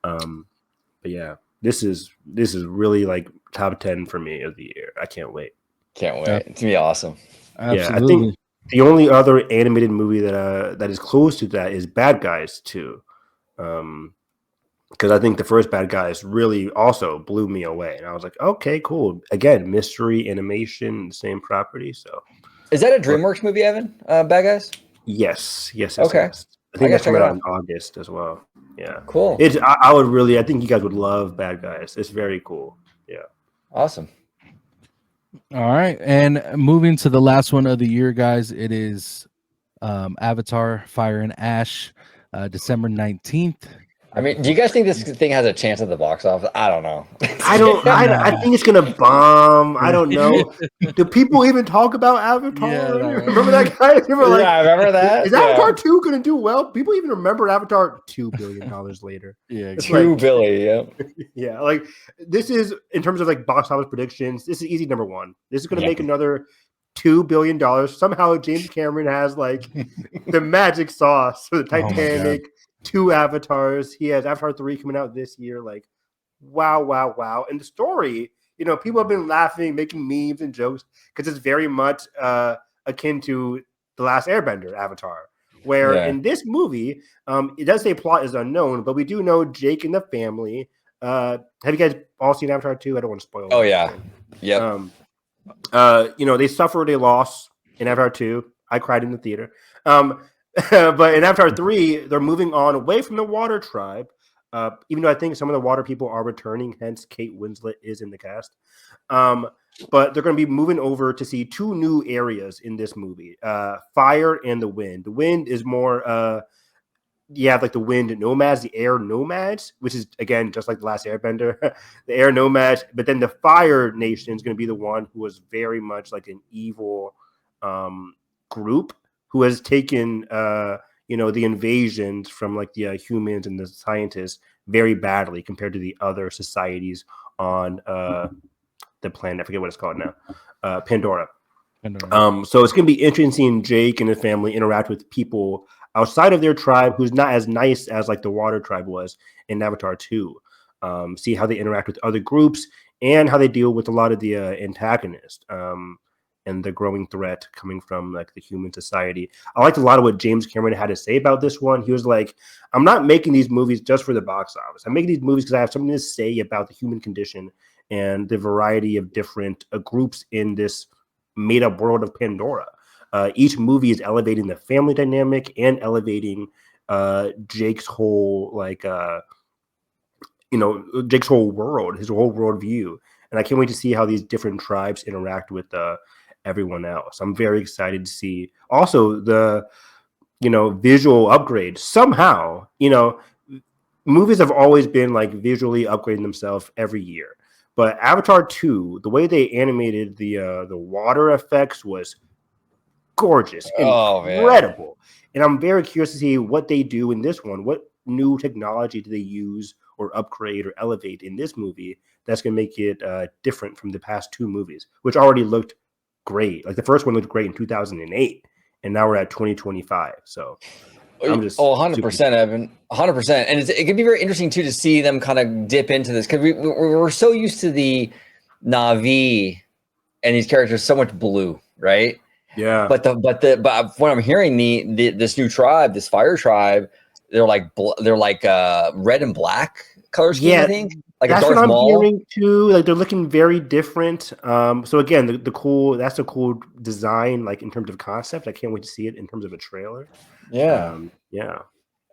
But yeah, this is really like top 10 for me of the year. I can't wait. Can't wait. It's gonna be awesome. Absolutely. Yeah, I think the only other animated movie that is close to that is Bad Guys 2. Because I think the first Bad Guys really also blew me away, and I was like, okay, cool. Again, mystery animation, same property. So, is that a DreamWorks movie, Evan? Bad Guys? Yes. Okay. Yes. I think that's coming out in August as well. Yeah, cool. I think you guys would love Bad Guys. It's very cool. Yeah, awesome. All right, and moving to the last one of the year, guys. It is Avatar: Fire and Ash, December 19th. I mean, do you guys think this thing has a chance at the box office? I don't know. I don't. I think it's gonna bomb. I don't know. Do people even talk about Avatar? Yeah, no, right. Remember that guy? They were like, Yeah, I remember that. Is Avatar 2 gonna do well? People even remember Avatar $2 billion later. Yeah, It's exactly. True, Billy. Yeah. Yeah, like this is in terms of like box office predictions. This is easy number one. This is gonna make another $2 billion. Somehow James Cameron has like the magic sauce for the Oh my God. Titanic. 2 Avatars. He has Avatar 3 coming out this year. Like, wow. And the story, people have been laughing, making memes and jokes because it's very much akin to The Last Airbender Avatar, where in this movie, it does say plot is unknown, but we do know Jake and the family. Have you guys all seen Avatar 2? I don't want to spoil it. Oh, yeah. Yep. They suffered a loss in Avatar 2. I cried in the theater. But in Avatar 3, they're moving on away from the water tribe, even though I think some of the water people are returning, hence Kate Winslet is in the cast. But they're going to be moving over to see 2 new areas in this movie, fire and the wind. The wind is more, you have like the wind nomads, the air nomads, which is, again, just like The Last Airbender, the air nomads. But then the fire nation is going to be the one who was very much like an evil group who has taken, the invasions from like the humans and the scientists very badly compared to the other societies on the planet. I forget what it's called now, Pandora. So it's going to be interesting seeing Jake and his family interact with people outside of their tribe who's not as nice as like the water tribe was in Avatar 2. See how they interact with other groups and how they deal with a lot of the antagonists. And the growing threat coming from like the human society. I liked a lot of what James Cameron had to say about this one. He was like, I'm not making these movies just for the box office. I'm making these movies because I have something to say about the human condition and the variety of different groups in this made up world of Pandora. Each movie is elevating the family dynamic and elevating Jake's whole Jake's whole world, his whole worldview. And I can't wait to see how these different tribes interact with everyone else. I'm very excited to see also the visual upgrade. Somehow, movies have always been like visually upgrading themselves every year, but Avatar 2, the way they animated the water effects was gorgeous, incredible. And I'm very curious to see what they do in this one. What new technology do they use or upgrade or elevate in this movie that's going to make it different from the past 2 movies, which already looked great. Like the first one looked great in 2008, and now we're at 2025. So I'm just 100%, Evan, 100%. And it could be very interesting too to see them kind of dip into this because we're so used to the Na'vi and these characters so much blue, right? Yeah. But when I'm hearing this new tribe, this fire tribe, they're like red and black color scheme. Yeah, I think. Like that's a what Darth I'm Maul. hearing too. Like they're looking very different. So again, that's a cool design, like in terms of concept. I can't wait to see it in terms of a trailer. Yeah. Yeah.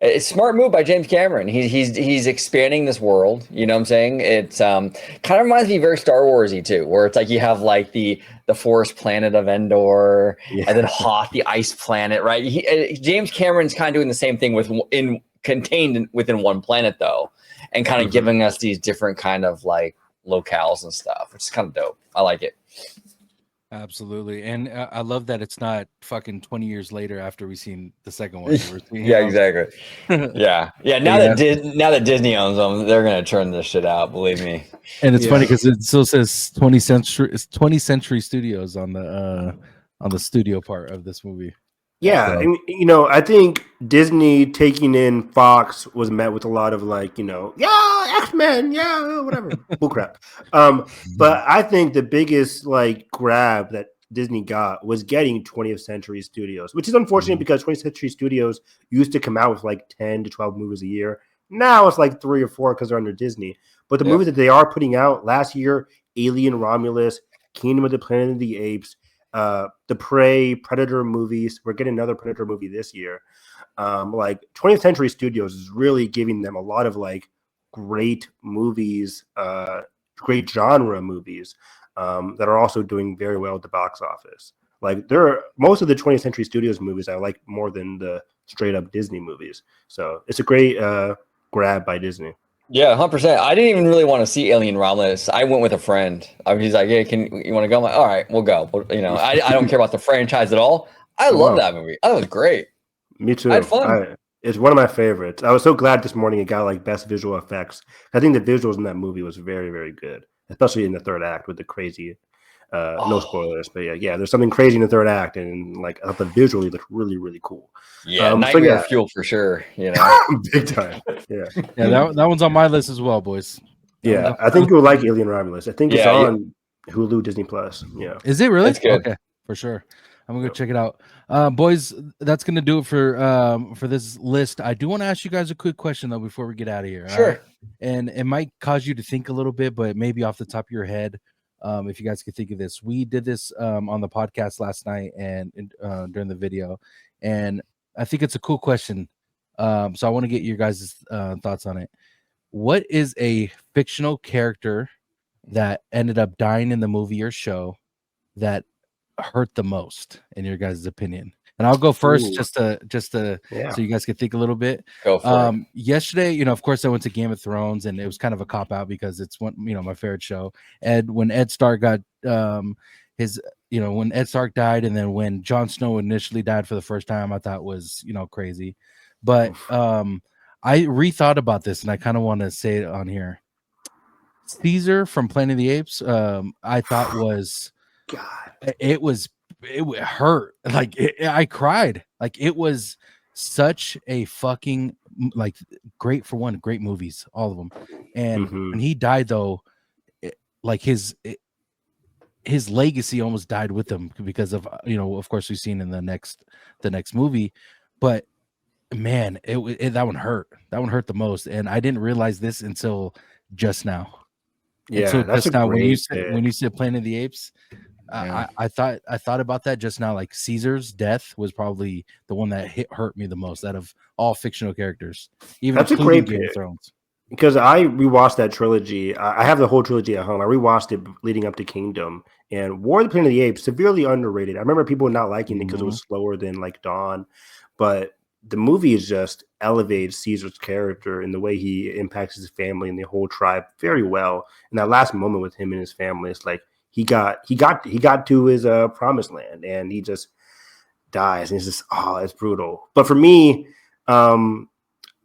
It's a smart move by James Cameron. He's expanding this world. You know what I'm saying? It's kind of reminds me very Star Warsy too, where it's like you have like the forest planet of Endor, and then Hoth, the ice planet, right? James Cameron's kind of doing the same thing contained within one planet though, and kind of giving us these different kind of like locales and stuff, which is kind of dope. I like it. Absolutely. And I love that it's not fucking 20 years later after we've seen the second one. Yeah, exactly. Yeah. Now that Disney owns them, they're gonna turn this shit out, believe me. And it's funny because it still says 20th Century Studios on the studio part of this movie. Yeah, So. and I think Disney taking in Fox was met with a lot of like, yeah, X-Men, yeah, whatever, bullcrap. But I think the biggest like grab that Disney got was getting 20th Century Studios, which is unfortunate because 20th Century Studios used to come out with like 10 to 12 movies a year. Now it's like 3 or 4 because they're under Disney. But the movies that they are putting out last year, Alien Romulus, Kingdom of the Planet of the Apes, the Prey, Predator movies. We're getting another Predator movie this year. Like 20th Century Studios is really giving them a lot of like great movies great genre movies that are also doing very well at the box office. Like there are most of the 20th Century Studios movies I like more than the straight up Disney movies. So it's a great grab by Disney. Yeah, 100%. I didn't even really want to see Alien Romulus. I went with a friend. He's like, "Yeah, you want to go?" I'm like, "All right, we'll go." But, I don't care about the franchise at all. I love that movie. That was great. Me too. I had fun. It's one of my favorites. I was so glad this morning it got like best visual effects. I think the visuals in that movie was very, very good, especially in the third act with the crazy. No spoilers, but yeah, there's something crazy in the third act, and like I thought the visually looked really, really cool. Yeah, nightmare fuel for sure. Big time. Yeah, that one's on my list as well, boys. Yeah, I think you'll like Alien Romulus. I think it's on Hulu, Disney Plus. Yeah, is it really? It's good. Okay, for sure. I'm gonna go check it out, boys. That's gonna do it for this list. I do want to ask you guys a quick question though before we get out of here. Sure. Right? And it might cause you to think a little bit, but maybe off the top of your head. If you guys could think of this, we did this on the podcast last night and during the video, and I think it's a cool question. So I want to get your guys' thoughts on it. What is a fictional character that ended up dying in the movie or show that hurt the most, in your guys' opinion? And I'll go first, just to so you guys can think a little bit. Go for it. Yesterday, of course, I went to Game of Thrones, and it was kind of a cop out because it's one, my favorite show. When Ed Stark got when Ed Stark died, and then when Jon Snow initially died for the first time, I thought was crazy. But I rethought about this, and I kind of want to say it on here. Caesar from Planet of the Apes, I thought was it hurt. Like I cried. Like it was such a fucking great movies, all of them. And when he died though, his legacy almost died with him because of of course we've seen in the next movie. But man, that one hurt. That one hurt the most, and I didn't realize this until just now. Yeah, so that's just now when you said Planet of the Apes. I thought about that just now. Like Caesar's death was probably the one that hurt me the most out of all fictional characters, even that's a great Game of Thrones. Because I rewatched that trilogy. I have the whole trilogy at home. I rewatched it leading up to Kingdom, and War of the Planet of the Apes severely underrated. I remember people not liking it because it was slower than like Dawn, but the movie is just elevated Caesar's character and the way he impacts his family and the whole tribe very well. And that last moment with him and his family, it's like he got to his promised land, and he just dies, and it's just it's brutal. But for me, I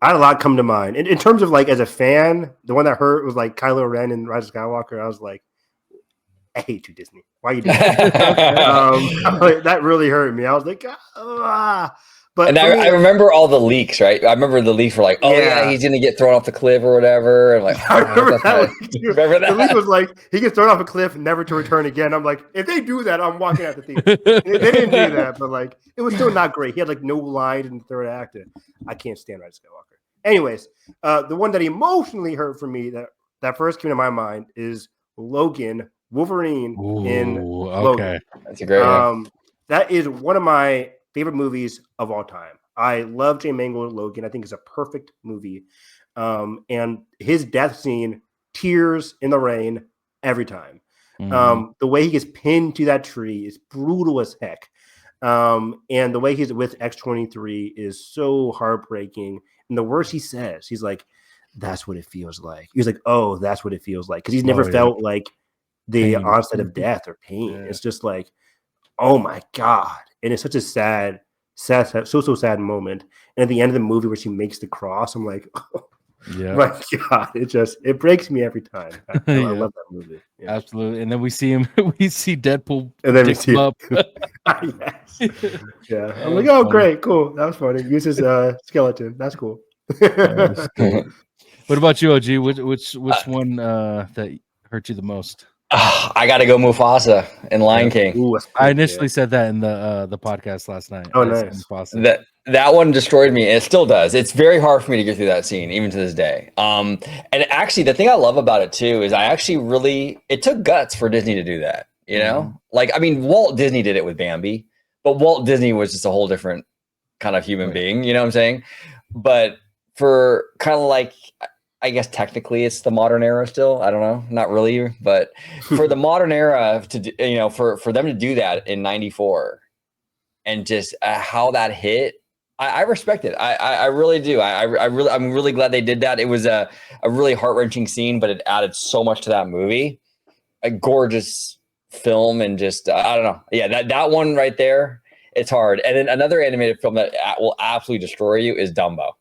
had a lot come to mind. In terms of like as a fan, the one that hurt was like Kylo Ren and Rise of Skywalker. I was like, I hate you, Disney. Why are you doing that? That really hurt me. I was like, But I remember all the leaks, right? I remember the leaks were like, he's gonna get thrown off the cliff or whatever. And like, I remember that. Remember that? The leak was like, he gets thrown off a cliff, never to return again. I'm like, if they do that, I'm walking out the theater. They didn't do that, but like, it was still not great. He had like no lines in the third act. I can't stand Rise of Skywalker. Anyways, the one that emotionally hurt for me that first came to my mind is Logan, Wolverine in Logan. That's a great one. That is one of my favorite movies of all time. I love Jay Mangold Logan. I think it's a perfect movie. And his death scene, tears in the rain every time. The way he gets pinned to that tree is brutal as heck. And the way he's with X-23 is so heartbreaking. And the words he says, he's like, that's what it feels like. He's like, oh, that's what it feels like. Because he's never felt like the onset of death or pain. It's just like, oh my God. And it's such a sad moment. And at the end of the movie where she makes the cross, I'm like, oh my God, it breaks me every time. I love that movie. Yeah. Absolutely. And then we see Deadpool and then we see him up. Yeah. I'm like, oh, great, cool. That was funny. Uses skeleton. That's cool. What about you, OG? Which one that hurt you the most? I got to go Mufasa in Lion King. Ooh, I initially said that in the podcast last night. Oh, nice. That one destroyed me. It still does. It's very hard for me to get through that scene, even to this day. And actually, the thing I love about it too is it took guts for Disney to do that. You know, Walt Disney did it with Bambi, but Walt Disney was just a whole different kind of human being. You know what I'm saying? But for kind of like, I guess technically it's the modern era still. I don't know, not really, but for the modern era for them to do that in '94 and just how that hit, I respect it. I really do. I'm really glad they did that. It was a really heart-wrenching scene, but it added so much to that movie. A gorgeous film, and just I don't know. Yeah, that one right there, it's hard. And then another animated film that will absolutely destroy you is Dumbo.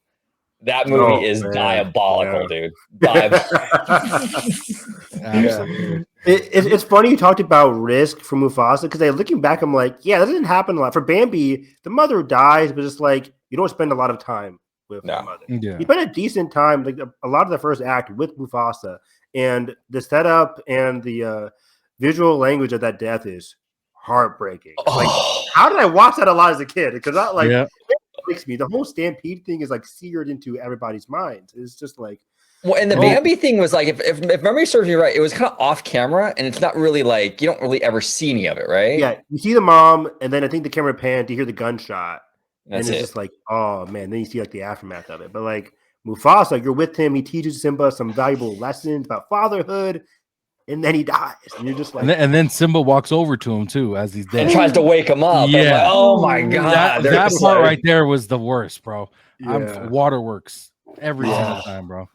That movie is diabolical, dude. Absolutely. It's funny you talked about risk for Mufasa, because looking back, I'm like, yeah, that doesn't happen a lot. For Bambi, the mother dies, but it's like you don't spend a lot of time with the mother. Yeah. You spend a decent time, like a lot of the first act with Mufasa, and the setup and the visual language of that death is heartbreaking. Like, how did I watch that a lot as a kid? Because it breaks me. The whole stampede thing is like seared into everybody's minds. It's just like. Well, and the Bambi thing was like, if memory serves me right, it was kind of off camera, and it's not really like, you don't really ever see any of it, right? Yeah, you see the mom, and then I think the camera panned to hear the gunshot. That's and it's just like, oh man, then you see like the aftermath of it. But like Mufasa, you're with him, he teaches Simba some valuable lessons about fatherhood, and then he dies. And you're just like, and then Simba walks over to him too as he's dead and tries to wake him up. Yeah. Like, oh my god, that part right there was the worst, bro. Yeah. Waterworks every single time, bro.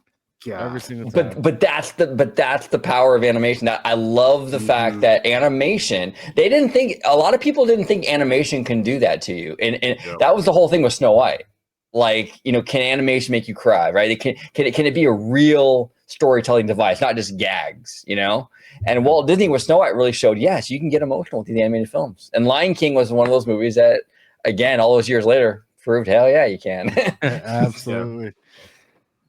Yeah. Every single time. But that's the power of animation. I love the fact that animation, a lot of people didn't think animation can do that to you. And that was the whole thing with Snow White. Like, can animation make you cry, right? Can it be a real storytelling device, not just gags, And Walt Disney with Snow White really showed, yes, you can get emotional with these animated films. And Lion King was one of those movies that, again, all those years later, proved, hell yeah, you can. Absolutely.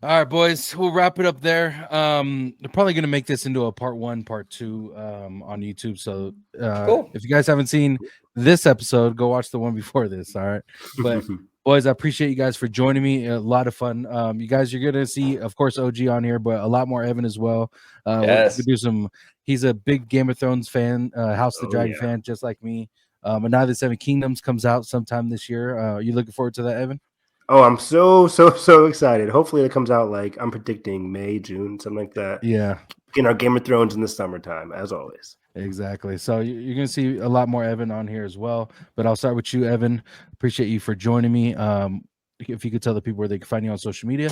All right, boys, we'll wrap it up there. They're probably going to make this into a part 1, part 2 on YouTube. So cool. If you guys haven't seen this episode, go watch the one before this. All right. But boys, I appreciate you guys for joining me. A lot of fun. You guys, you're going to see, of course, OG on here, but a lot more Evan as well. Yes. We'll do some. He's a big Game of Thrones fan, House of the Dragon fan, just like me. And now the Seven Kingdoms comes out sometime this year. You looking forward to that, Evan? Oh, I'm so excited. Hopefully it comes out like I'm predicting May, June, something like that. Yeah. Our Game of Thrones in the summertime, as always. Exactly. So you're going to see a lot more Evan on here as well. But I'll start with you, Evan. Appreciate you for joining me. If you could tell the people where they can find you on social media.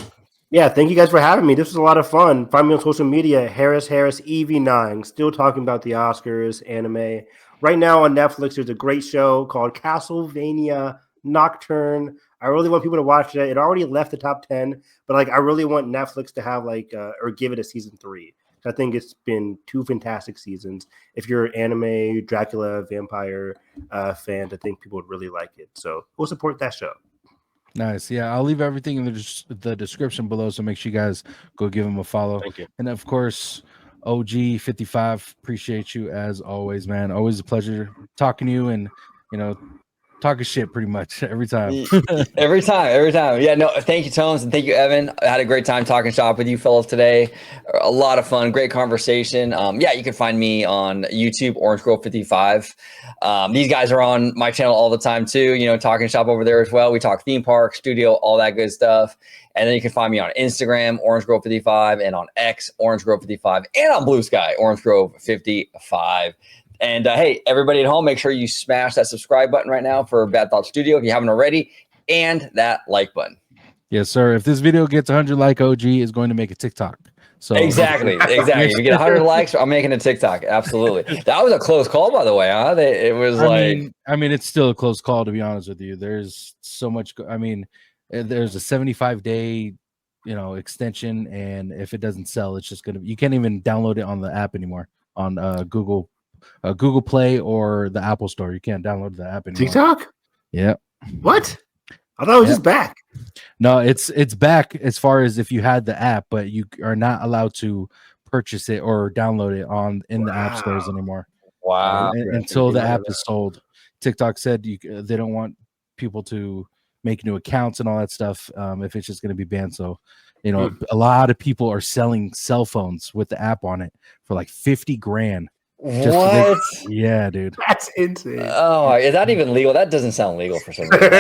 Yeah, thank you guys for having me. This was a lot of fun. Find me on social media, Harris EV9. Still talking about the Oscars, anime. Right now on Netflix, there's a great show called Castlevania Nocturne. I really want people to watch it. It already left the top 10, but I really want Netflix to have or give it a season 3. I think it's been 2 fantastic seasons. If you're an anime, Dracula, vampire fan, I think people would really like it. So we'll support that show. Nice. Yeah, I'll leave everything in the description below, so make sure you guys go give him a follow. Thank you. And of course, OG55, appreciate you as always, man. Always a pleasure talking to you, and talking shit pretty much every time. every time. Yeah, no, thank you, Tones, and thank you, Evan. I had a great time talking shop with you fellas today. A lot of fun, great conversation. Yeah, you can find me on YouTube, Orange Grove 55. These guys are on my channel all the time too, talking shop over there as well. We talk theme park, studio, all that good stuff. And then you can find me on Instagram, Orange Grove 55, and on X, Orange Grove 55, and on Blue Sky, Orange Grove 55. And hey, everybody at home, make sure you smash that subscribe button right now for Bad Thought Studio if you haven't already, and that like button. Yes, sir. If this video gets 100 like, OG is going to make a TikTok. So exactly. If you get 100 likes, I'm making a TikTok. Absolutely. That was a close call, by the way. Huh? It was I mean, it's still a close call, to be honest with you. There's so much. There's a 75-day, extension, and if it doesn't sell, it's just gonna. You can't even download it on the app anymore on Google Play or the Apple Store. You can't download the app anymore. TikTok? Yeah. What? I thought it was just back. No, it's back as far as if you had the app, but you are not allowed to purchase it or download it in the app stores anymore. Wow. Until the app is sold. TikTok said they don't want people to make new accounts and all that stuff if it's just going to be banned. So, a lot of people are selling cell phones with the app on it for like $50,000. What? Yeah, dude. That's insane. Oh, is that even legal? That doesn't sound legal for some reason.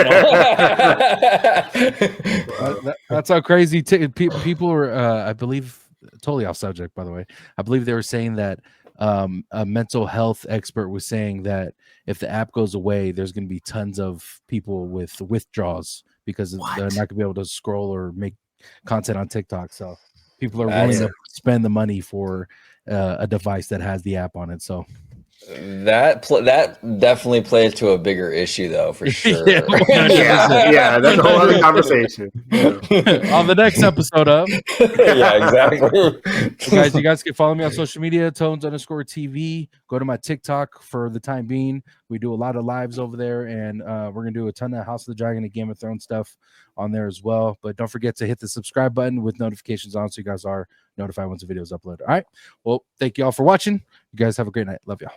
That's how crazy people were. I believe, totally off subject, by the way. I believe they were saying that a mental health expert was saying that if the app goes away, there's going to be tons of people with withdrawals because they're not going to be able to scroll or make content on TikTok. So people are willing to spend the money for a device that has the app on it. So that definitely plays to a bigger issue, though, for sure. Yeah, that's a whole other conversation. On the next episode of exactly. You guys can follow me on social media, Tones_TV. Go to my TikTok for the time being. We do a lot of lives over there, and we're gonna do a ton of House of the Dragon and Game of Thrones stuff on there as well. But don't forget to hit the subscribe button with notifications on so you guys are notified once the video is uploaded. All right. Well, thank you all for watching. You guys have a great night. Love y'all.